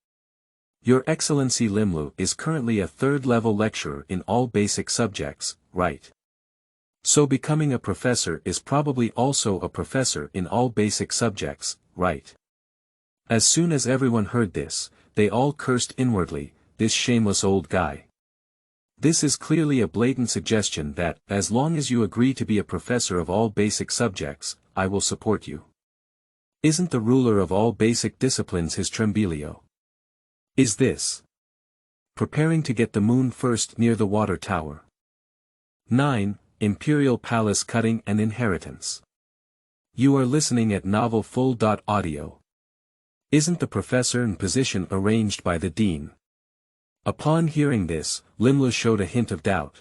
Your Excellency Limlu is currently a 3rd-level lecturer in all basic subjects, right? So becoming a professor is probably also a professor in all basic subjects, right?" As soon as everyone heard this, they all cursed inwardly, "This shameless old guy." This is clearly a blatant suggestion that, as long as you agree to be a professor of all basic subjects, I will support you. Isn't the ruler of all basic disciplines his Trembilio? Is this preparing to get the moon first near the water tower? 9. Imperial Palace Cutting and Inheritance. You are listening at novelfull.audio. Isn't the professor and position arranged by the dean? Upon hearing this, Limlu showed a hint of doubt.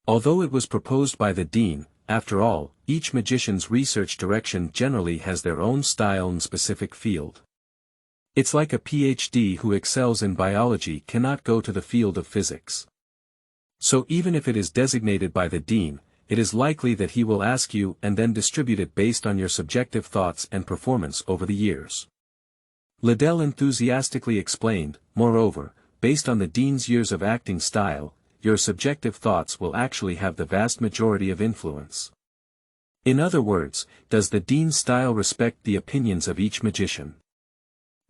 Although it was proposed by the dean, after all, each magician's research direction generally has their own style and specific field. It's like a PhD who excels in biology cannot go to the field of physics. So even if it is designated by the dean, it is likely that he will ask you and then distribute it based on your subjective thoughts and performance over the years. Liddell enthusiastically explained, moreover, based on the dean's years of acting style, your subjective thoughts will actually have the vast majority of influence. In other words, does the dean's style respect the opinions of each magician?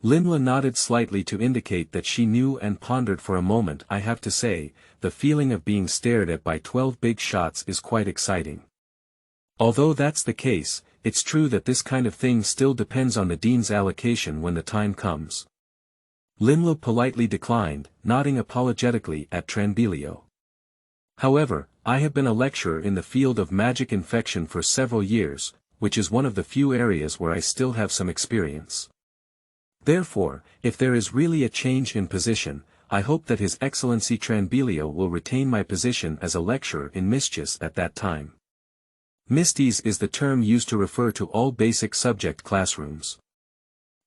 Limlu nodded slightly to indicate that she knew and pondered for a moment. I have to say, the feeling of being stared at by 12 big shots is quite exciting. Although that's the case, it's true that this kind of thing still depends on the dean's allocation when the time comes. Limlu politely declined, nodding apologetically at Tranbilio. However, I have been a lecturer in the field of magic infection for several years, which is one of the few areas where I still have some experience. Therefore, if there is really a change in position, I hope that His Excellency Tranbilio will retain my position as a lecturer in Mischias at that time. Misties is the term used to refer to all basic subject classrooms.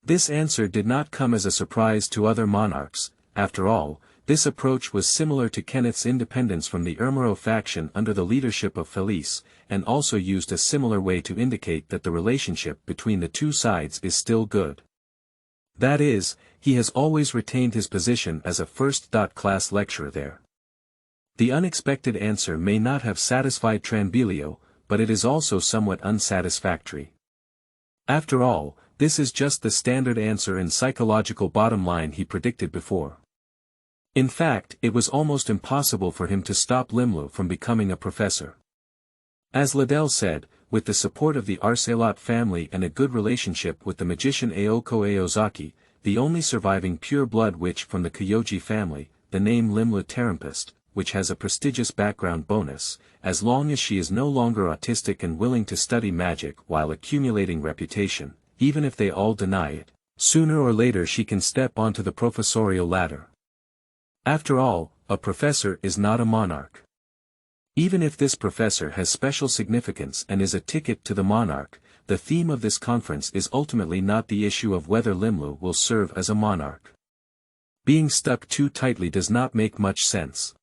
This answer did not come as a surprise to other monarchs. After all, this approach was similar to Kenneth's independence from the Ermero faction under the leadership of Felice, and also used a similar way to indicate that the relationship between the two sides is still good. That is, he has always retained his position as a first-class lecturer there. The unexpected answer may not have satisfied Tranbilio, but it is also somewhat unsatisfactory. After all, this is just the standard answer and psychological bottom line he predicted before. In fact, it was almost impossible for him to stop Limlu from becoming a professor. As Liddell said, with the support of the Arcelot family and a good relationship with the magician Aoko Aozaki, the only surviving pure-blood witch from the Kyoji family, the name Limlu Turnpet, which has a prestigious background bonus, as long as she is no longer autistic and willing to study magic while accumulating reputation, even if they all deny it, sooner or later she can step onto the professorial ladder. After all, a professor is not a monarch. Even if this professor has special significance and is a ticket to the monarch, the theme of this conference is ultimately not the issue of whether Limlu will serve as a monarch. Being stuck too tightly does not make much sense.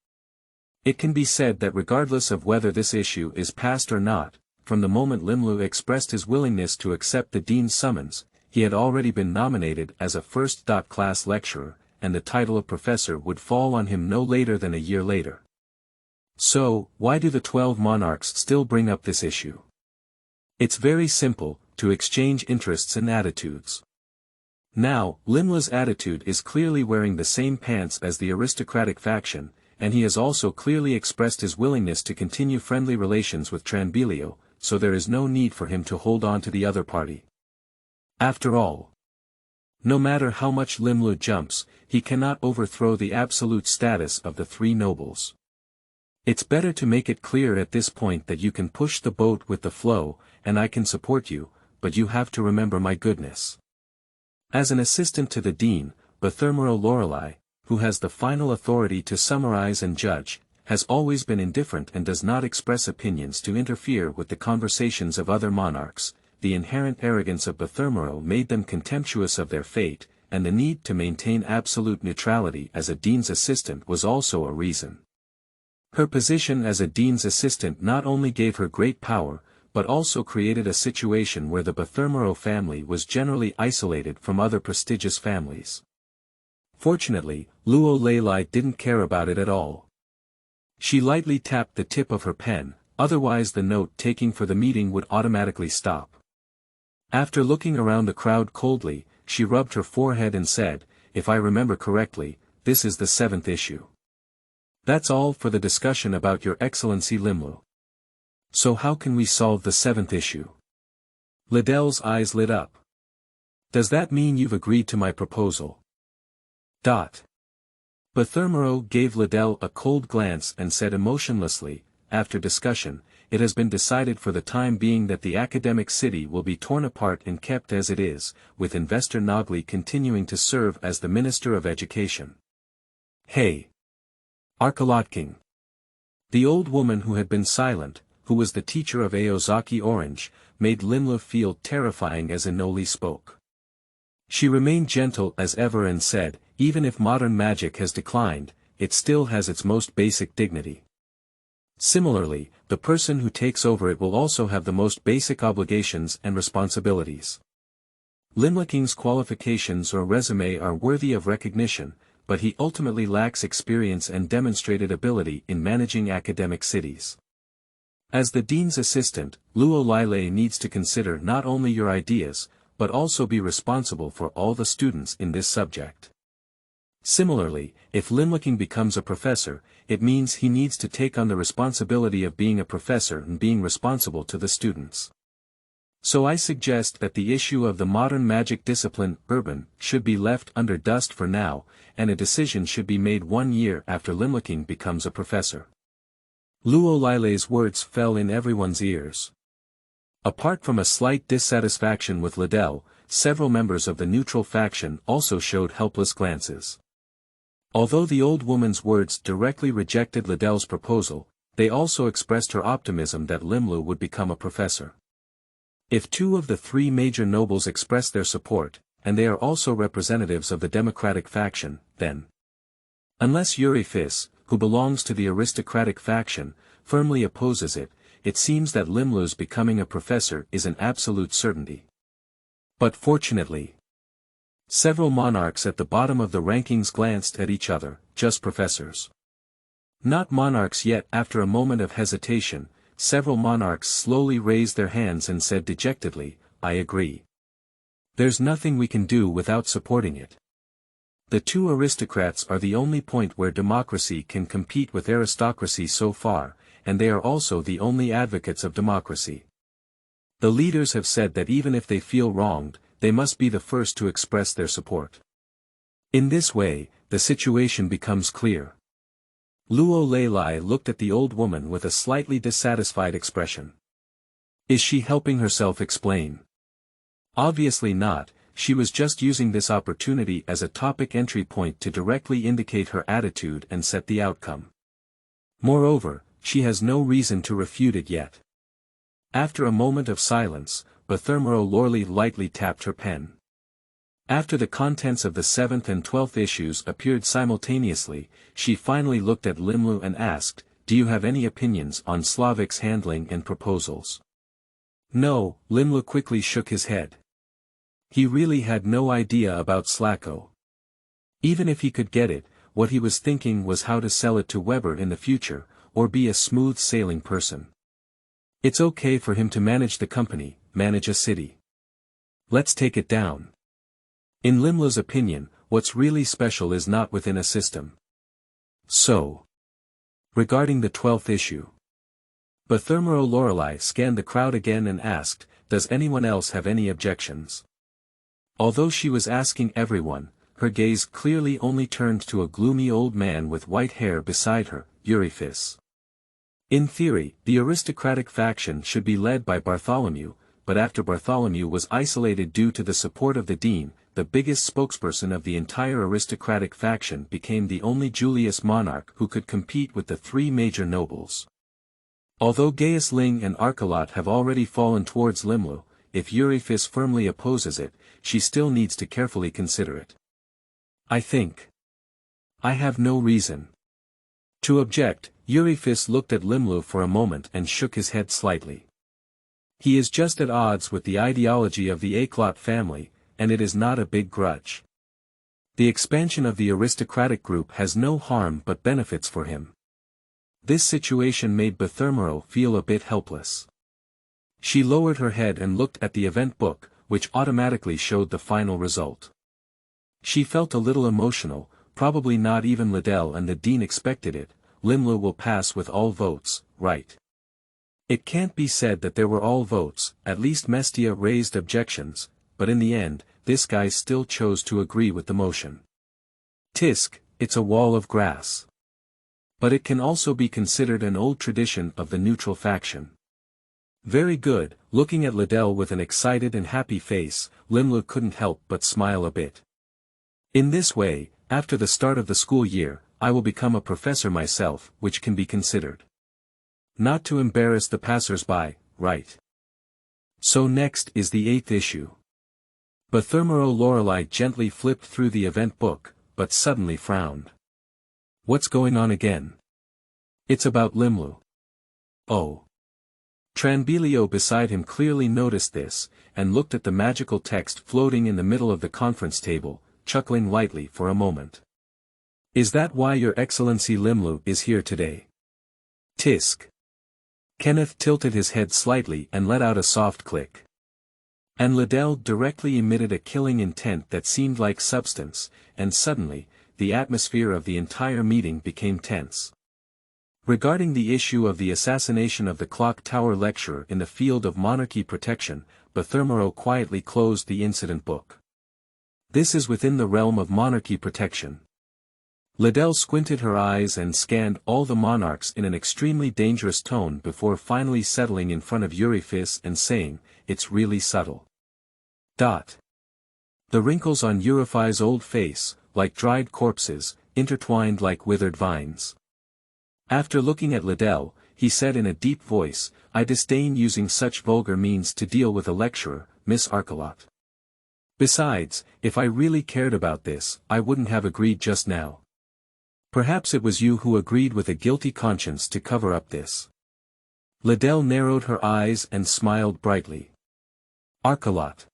It can be said that regardless of whether this issue is passed or not, from the moment Limlu expressed his willingness to accept the dean's summons, he had already been nominated as a first-class lecturer, and the title of professor would fall on him no later than a year later. So, why do the 12 monarchs still bring up this issue? It's very simple, to exchange interests and attitudes. Now, Limlu's attitude is clearly wearing the same pants as the aristocratic faction, and he has also clearly expressed his willingness to continue friendly relations with Tranbilio, so there is no need for him to hold on to the other party. After all, no matter how much Limlu jumps, he cannot overthrow the absolute status of the three nobles. It's better to make it clear at this point that you can push the boat with the flow, and I can support you, but you have to remember my goodness. As an assistant to the dean, Bethermero Lorelei, who has the final authority to summarize and judge, has always been indifferent and does not express opinions to interfere with the conversations of other monarchs. The inherent arrogance of Bethermero made them contemptuous of their fate, and the need to maintain absolute neutrality as a dean's assistant was also a reason. Her position as a dean's assistant not only gave her great power, but also created a situation where the Bethermero family was generally isolated from other prestigious families. Fortunately, Luo Leilai didn't care about it at all. She lightly tapped the tip of her pen, otherwise the note-taking for the meeting would automatically stop. After looking around the crowd coldly, she rubbed her forehead and said, "If I remember correctly, this is the 7th issue. That's all for the discussion about Your Excellency Limlu. So how can we solve the 7th issue?" Liddell's eyes lit up. "Does that mean you've agreed to my proposal?" Bethermero gave Liddell a cold glance and said emotionlessly, "After discussion, it has been decided for the time being that the academic city will be torn apart and kept as it is, with Investor Nogli continuing to serve as the Minister of Education." Hey! Arteluqi. The old woman who had been silent, who was the teacher of Aozaki Orange, made Limlu feel terrifying as Inoli spoke. She remained gentle as ever and said, even if modern magic has declined, it still has its most basic dignity. Similarly, the person who takes over it will also have the most basic obligations and responsibilities. Limlu's qualifications or resume are worthy of recognition, but he ultimately lacks experience and demonstrated ability in managing academic cities. As the dean's assistant, Luo Lile needs to consider not only your ideas, but also be responsible for all the students in this subject. Similarly, if Limlu becomes a professor, it means he needs to take on the responsibility of being a professor and being responsible to the students. So I suggest that the issue of the modern magic discipline, urban, should be left under dust for now, and a decision should be made 1 year after Limlu becomes a professor. Luo Lile's words fell in everyone's ears. Apart from a slight dissatisfaction with Liddell, several members of the neutral faction also showed helpless glances. Although the old woman's words directly rejected Liddell's proposal, they also expressed her optimism that Limlu would become a professor. If 2 of the 3 major nobles express their support, and they are also representatives of the democratic faction, then, unless Eurifis, who belongs to the aristocratic faction, firmly opposes it, it seems that Limlu's becoming a professor is an absolute certainty. But fortunately, several monarchs at the bottom of the rankings glanced at each other, just professors. Not monarchs yet. After a moment of hesitation, several monarchs slowly raised their hands and said dejectedly, I agree. There's nothing we can do without supporting it. The 2 aristocrats are the only point where democracy can compete with aristocracy so far, and they are also the only advocates of democracy. The leaders have said that even if they feel wronged, they must be the first to express their support. In this way, the situation becomes clear. Luo Lei looked at the old woman with a slightly dissatisfied expression. Is she helping herself explain? Obviously not, she was just using this opportunity as a topic entry point to directly indicate her attitude and set the outcome. Moreover, she has no reason to refute it yet. After a moment of silence, Bathermero Lorley lightly tapped her pen. After the contents of the 7th and 12th issues appeared simultaneously, she finally looked at Limlu and asked, do you have any opinions on Slavic's handling and proposals? No, Limlu quickly shook his head. He really had no idea about Slacko. Even if he could get it, what he was thinking was how to sell it to Weber in the future, or be a smooth-sailing person. It's okay for him to manage the company, manage a city. Let's take it down. In Limlu's opinion, what's really special is not within a system. So, regarding the 12th issue, Bathermero Lorelei scanned the crowd again and asked, does anyone else have any objections? Although she was asking everyone, her gaze clearly only turned to a gloomy old man with white hair beside her, Eurifis. In theory, the aristocratic faction should be led by Bartholomew, but after Bartholomew was isolated due to the support of the dean, the biggest spokesperson of the entire aristocratic faction became the only Julius monarch who could compete with the 3 major nobles. Although Gaius Ling and Archelot have already fallen towards Limlu, if Eurifis firmly opposes it, she still needs to carefully consider it. I have no reason to object. Eurifis looked at Limlu for a moment and shook his head slightly. He is just at odds with the ideology of the Aclot family, and it is not a big grudge. The expansion of the aristocratic group has no harm but benefits for him. This situation made Bathermero feel a bit helpless. She lowered her head and looked at the event book, which automatically showed the final result. She felt a little emotional, probably not even Liddell and the dean expected it. Limlu will pass with all votes, right? It can't be said that there were all votes, at least Mestia raised objections, but in the end, this guy still chose to agree with the motion. Tisk, it's a wall of grass. But it can also be considered an old tradition of the neutral faction. Very good. Looking at Liddell with an excited and happy face, Limlu couldn't help but smile a bit. In this way, after the start of the school year, I will become a professor myself, which can be considered. Not to embarrass the passers-by, right? So next is the 8th issue. Bathermero Lorelei gently flipped through the event book, but suddenly frowned. What's going on again? It's about Limlu. Oh. Tranbilio beside him clearly noticed this, and looked at the magical text floating in the middle of the conference table, chuckling lightly for a moment. Is that why Your Excellency Limlu is here today? Tisk. Kenneth tilted his head slightly and let out a soft click. And Liddell directly emitted a killing intent that seemed like substance, and suddenly, the atmosphere of the entire meeting became tense. Regarding the issue of the assassination of the Clock Tower lecturer in the field of monarchy protection, Bathermero quietly closed the incident book. This is within the realm of monarchy protection. Liddell squinted her eyes and scanned all the monarchs in an extremely dangerous tone before finally settling in front of Eurifis and saying, "It's really subtle." The wrinkles on Eurify's old face, like dried corpses, intertwined like withered vines. After looking at Liddell, he said in a deep voice, "I disdain using such vulgar means to deal with a lecturer, Miss Arteluqi. Besides, if I really cared about this, I wouldn't have agreed just now. Perhaps it was you who agreed with a guilty conscience to cover up this." Liddell narrowed her eyes and smiled brightly. Arteluqi.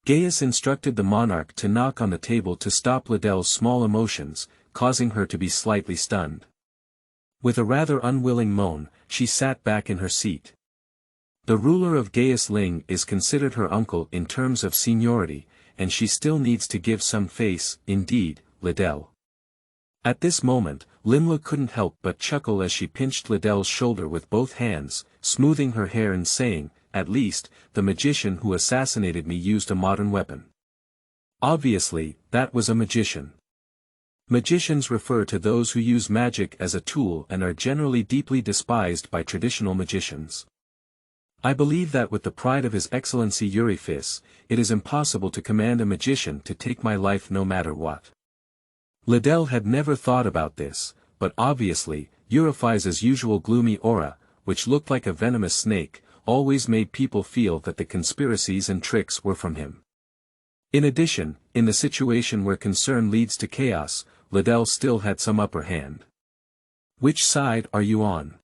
Gaius instructed the monarch to knock on the table to stop Liddell's small emotions, causing her to be slightly stunned. With a rather unwilling moan, she sat back in her seat. The ruler of Gaius Ling is considered her uncle in terms of seniority, and she still needs to give some face, indeed, Liddell. At this moment, Limlu couldn't help but chuckle as she pinched Liddell's shoulder with both hands, smoothing her hair and saying, "At least, the magician who assassinated me used a modern weapon." Obviously, that was a magician. Magicians refer to those who use magic as a tool and are generally deeply despised by traditional magicians. I believe that with the pride of His Excellency Eurifis, it is impossible to command a magician to take my life no matter what. Liddell had never thought about this, but obviously, Eurify's usual gloomy aura, which looked like a venomous snake, always made people feel that the conspiracies and tricks were from him. In addition, in the situation where concern leads to chaos, Liddell still had some upper hand. "Which side are you on?"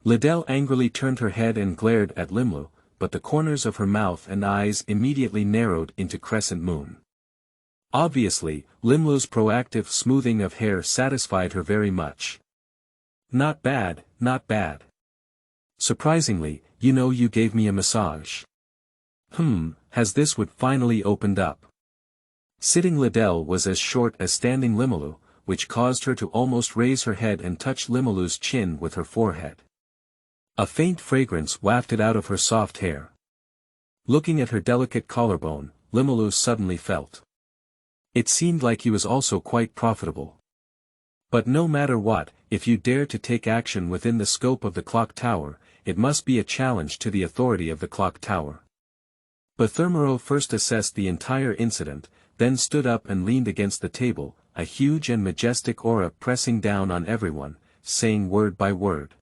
Liddell angrily turned her head and glared at Limlu, but the corners of her mouth and eyes immediately narrowed into crescent moon. Obviously, Limlu's proactive smoothing of hair satisfied her very much. "Not bad, not bad. Surprisingly, you gave me a massage. Has this what finally opened up?" Sitting Liddell was as short as standing Limlu, which caused her to almost raise her head and touch Limlu's chin with her forehead. A faint fragrance wafted out of her soft hair. Looking at her delicate collarbone, Limlu suddenly felt. It seemed like he was also quite profitable. But no matter what, if you dare to take action within the scope of the clock tower, it must be a challenge to the authority of the clock tower. Bathermero first assessed the entire incident, then stood up and leaned against the table, a huge and majestic aura pressing down on everyone, saying word by word.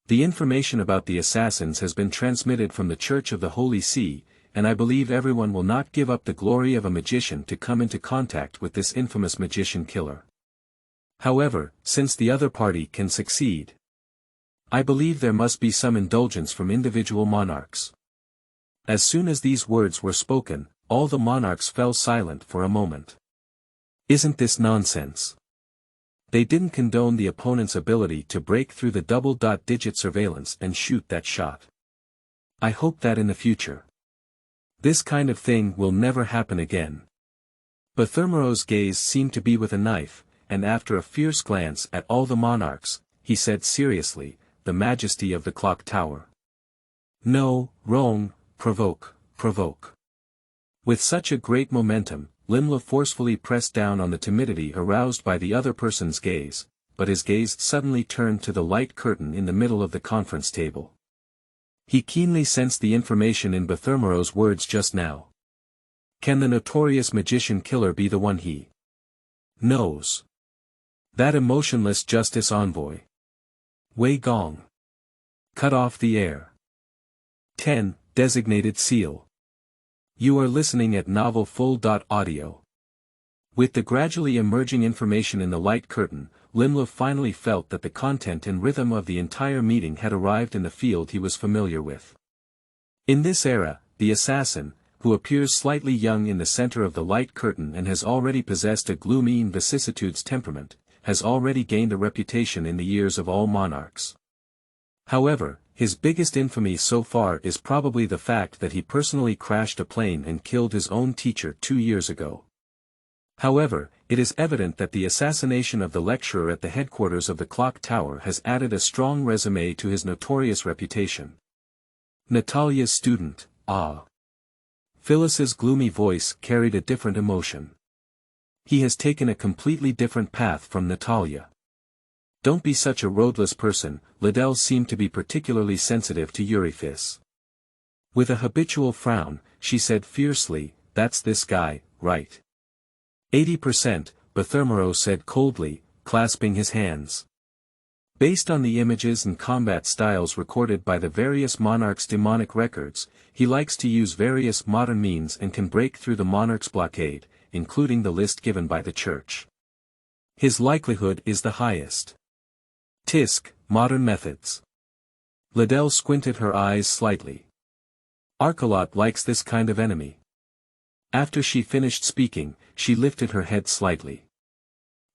"The information about the assassins has been transmitted from the Church of the Holy See, and I believe everyone will not give up the glory of a magician to come into contact with this infamous magician killer. However, since the other party can succeed, I believe there must be some indulgence from individual monarchs." As soon as these words were spoken, all the monarchs fell silent for a moment. Isn't this nonsense? They didn't condone the opponent's ability to break through the double-digit surveillance and shoot that shot. I hope that in the future, this kind of thing will never happen again. Bathermero's gaze seemed to be with a knife, and after a fierce glance at all the monarchs, he said seriously, "The majesty of the clock tower. No, wrong, provoke. With such a great momentum, Limlu forcefully pressed down on the timidity aroused by the other person's gaze, but his gaze suddenly turned to the light curtain in the middle of the conference table. He keenly sensed the information in Bathermero's words just now. Can the notorious magician killer be the one he knows? That emotionless justice envoy. Wei Gong. Cut off the air. 10. Designated seal. You are listening at Novel Full.audio. With the gradually emerging information in the light curtain, Limlu finally felt that the content and rhythm of the entire meeting had arrived in the field he was familiar with. In this era, the assassin, who appears slightly young in the center of the light curtain and has already possessed a gloomy vicissitudes temperament, has already gained a reputation in the ears of all monarchs. However, his biggest infamy so far is probably the fact that he personally crashed a plane and killed his own teacher 2 years ago. However, it is evident that the assassination of the lecturer at the headquarters of the clock tower has added a strong resume to his notorious reputation. Natalia's student, Phyllis's gloomy voice carried a different emotion. He has taken a completely different path from Natalia. Don't be such a roadless person. Liddell seemed to be particularly sensitive to Euryphis. With a habitual frown, she said fiercely, "That's this guy, right?" 80%, Bethermero said coldly, clasping his hands. Based on the images and combat styles recorded by the various monarchs' demonic records, he likes to use various modern means and can break through the monarch's blockade, including the list given by the church. His likelihood is the highest. Tisk, modern methods. Liddell squinted her eyes slightly. Arkelot likes this kind of enemy. After she finished speaking, she lifted her head slightly.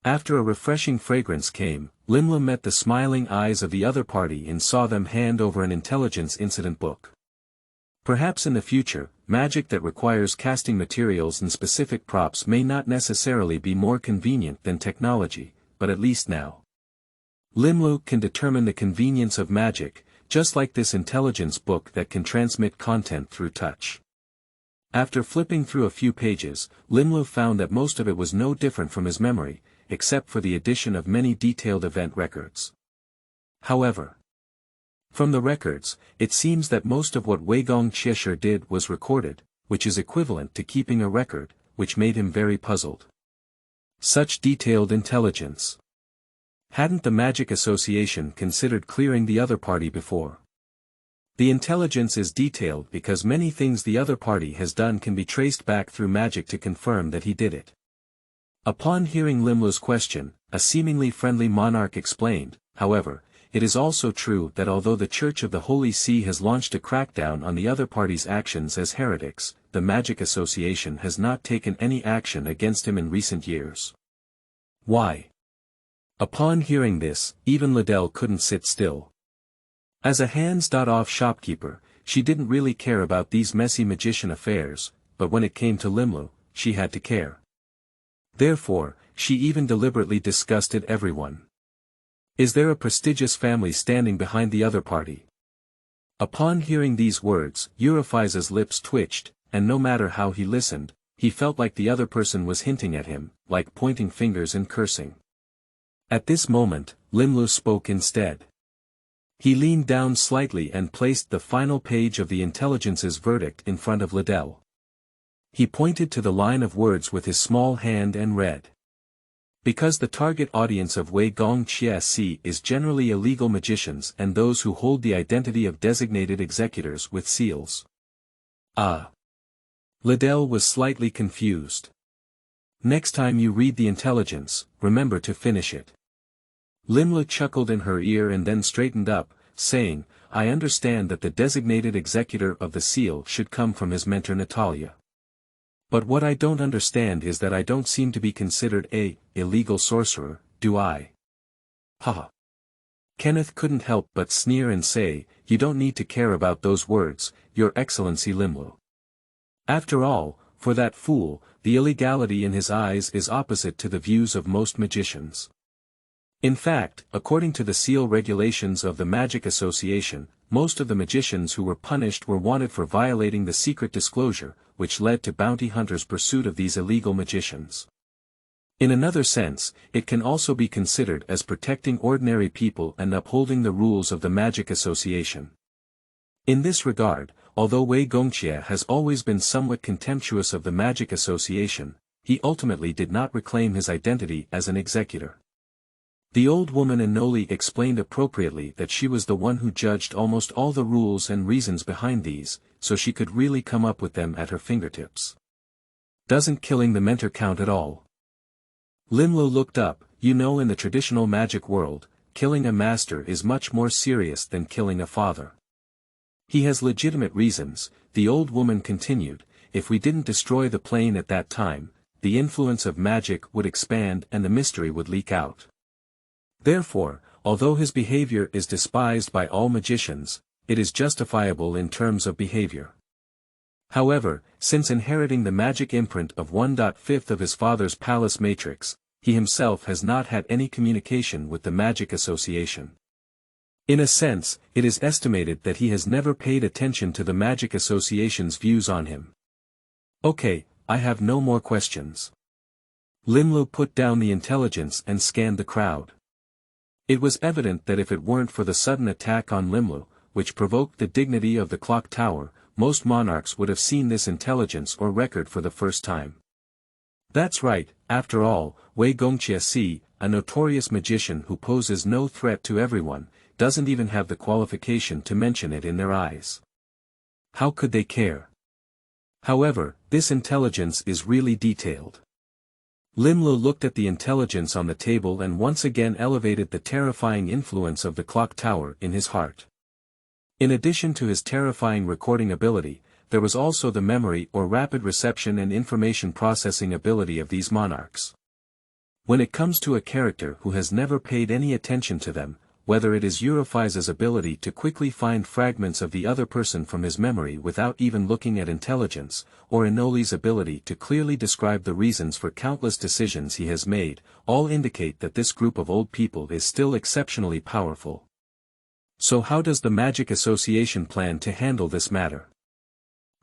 After a refreshing fragrance came, Limlu met the smiling eyes of the other party and saw them hand over an intelligence incident book. Perhaps in the future, magic that requires casting materials and specific props may not necessarily be more convenient than technology, but at least now. Limlu can determine the convenience of magic, just like this intelligence book that can transmit content through touch. After flipping through a few pages, Limlu found that most of it was no different from his memory, except for the addition of many detailed event records. However, from the records, it seems that most of what Wei Gong Qieshe did was recorded, which is equivalent to keeping a record, which made him very puzzled. Such detailed intelligence. Hadn't the Magic Association considered clearing the other party before? The intelligence is detailed because many things the other party has done can be traced back through magic to confirm that he did it. Upon hearing Limlu's question, a seemingly friendly monarch explained, however, it is also true that although the Church of the Holy See has launched a crackdown on the other party's actions as heretics, the Magic Association has not taken any action against him in recent years. Why? Upon hearing this, even Liddell couldn't sit still. As a hands-off shopkeeper, she didn't really care about these messy magician affairs, but when it came to Limlu, she had to care. Therefore, she even deliberately disgusted everyone. Is there a prestigious family standing behind the other party? Upon hearing these words, Euryphisa's lips twitched, and no matter how he listened, he felt like the other person was hinting at him, like pointing fingers and cursing. At this moment, Limlu spoke instead. He leaned down slightly and placed the final page of the intelligence's verdict in front of Liddell. He pointed to the line of words with his small hand and read. Because the target audience of Wei Gong Qieshe is generally illegal magicians and those who hold the identity of designated executors with seals. Liddell was slightly confused. Next time you read the intelligence, remember to finish it. Limlu chuckled in her ear and then straightened up, saying, I understand that the designated executor of the seal should come from his mentor Natalia. But what I don't understand is that I don't seem to be considered a illegal sorcerer, do I? Haha. Kenneth couldn't help but sneer and say, you don't need to care about those words, Your Excellency Limlu. After all, for that fool, the illegality in his eyes is opposite to the views of most magicians. In fact, according to the seal regulations of the Magic Association, most of the magicians who were punished were wanted for violating the secret disclosure, which led to bounty hunters' pursuit of these illegal magicians. In another sense, it can also be considered as protecting ordinary people and upholding the rules of the Magic Association. In this regard, although Wei Gongqie has always been somewhat contemptuous of the Magic Association, he ultimately did not reclaim his identity as an executor. The old woman Enoli explained appropriately that she was the one who judged almost all the rules and reasons behind these, so she could really come up with them at her fingertips. Doesn't killing the mentor count at all? Limlu looked up. In the traditional magic world, killing a master is much more serious than killing a father. He has legitimate reasons, the old woman continued. If we didn't destroy the plane at that time, the influence of magic would expand and the mystery would leak out. Therefore, although his behavior is despised by all magicians, it is justifiable in terms of behavior. However, since inheriting the magic imprint of 1/5 of his father's palace matrix, he himself has not had any communication with the Magic Association. In a sense, it is estimated that he has never paid attention to the Magic Association's views on him. Okay, I have no more questions. Limlu put down the intelligence and scanned the crowd. It was evident that if it weren't for the sudden attack on Limlu, which provoked the dignity of the clock tower, most monarchs would have seen this intelligence or record for the first time. That's right, after all, Wei Gongqia, a notorious magician who poses no threat to everyone, doesn't even have the qualification to mention it in their eyes. How could they care? However, this intelligence is really detailed. Limlu looked at the intelligence on the table and once again elevated the terrifying influence of the clock tower in his heart. In addition to his terrifying recording ability, there was also the memory or rapid reception and information processing ability of these monarchs. When it comes to a character who has never paid any attention to them, whether it is Eurofai's ability to quickly find fragments of the other person from his memory without even looking at intelligence, or Enoli's ability to clearly describe the reasons for countless decisions he has made, all indicate that this group of old people is still exceptionally powerful. So how does the Magic Association plan to handle this matter?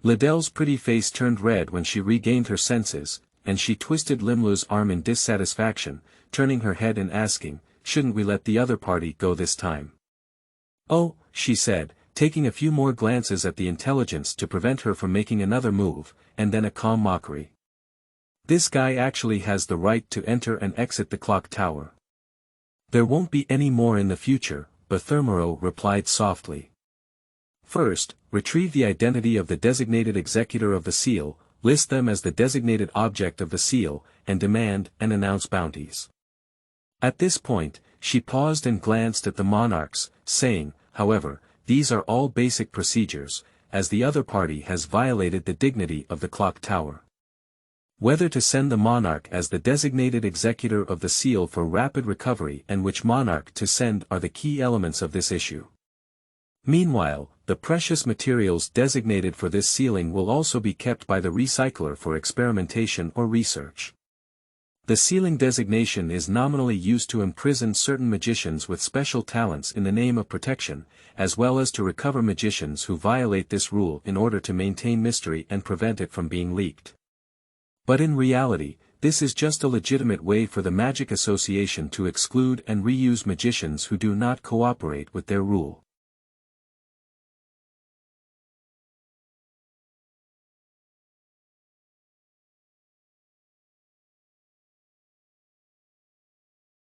Liddell's pretty face turned red when she regained her senses, and she twisted Limlu's arm in dissatisfaction, turning her head and asking, "Shouldn't we let the other party go this time?" "Oh," she said, taking a few more glances at the intelligence to prevent her from making another move, and then a calm mockery. "This guy actually has the right to enter and exit the clock tower. There won't be any more in the future," Bethermero replied softly. "First, retrieve the identity of the designated executor of the seal, list them as the designated object of the seal, and demand and announce bounties." At this point, she paused and glanced at the monarchs, saying, "However, these are all basic procedures, as the other party has violated the dignity of the clock tower. Whether to send the monarch as the designated executor of the seal for rapid recovery and which monarch to send are the key elements of this issue. Meanwhile, the precious materials designated for this sealing will also be kept by the recycler for experimentation or research. The sealing designation is nominally used to imprison certain magicians with special talents in the name of protection, as well as to recover magicians who violate this rule in order to maintain mystery and prevent it from being leaked. But in reality, this is just a legitimate way for the Magic Association to exclude and reuse magicians who do not cooperate with their rule.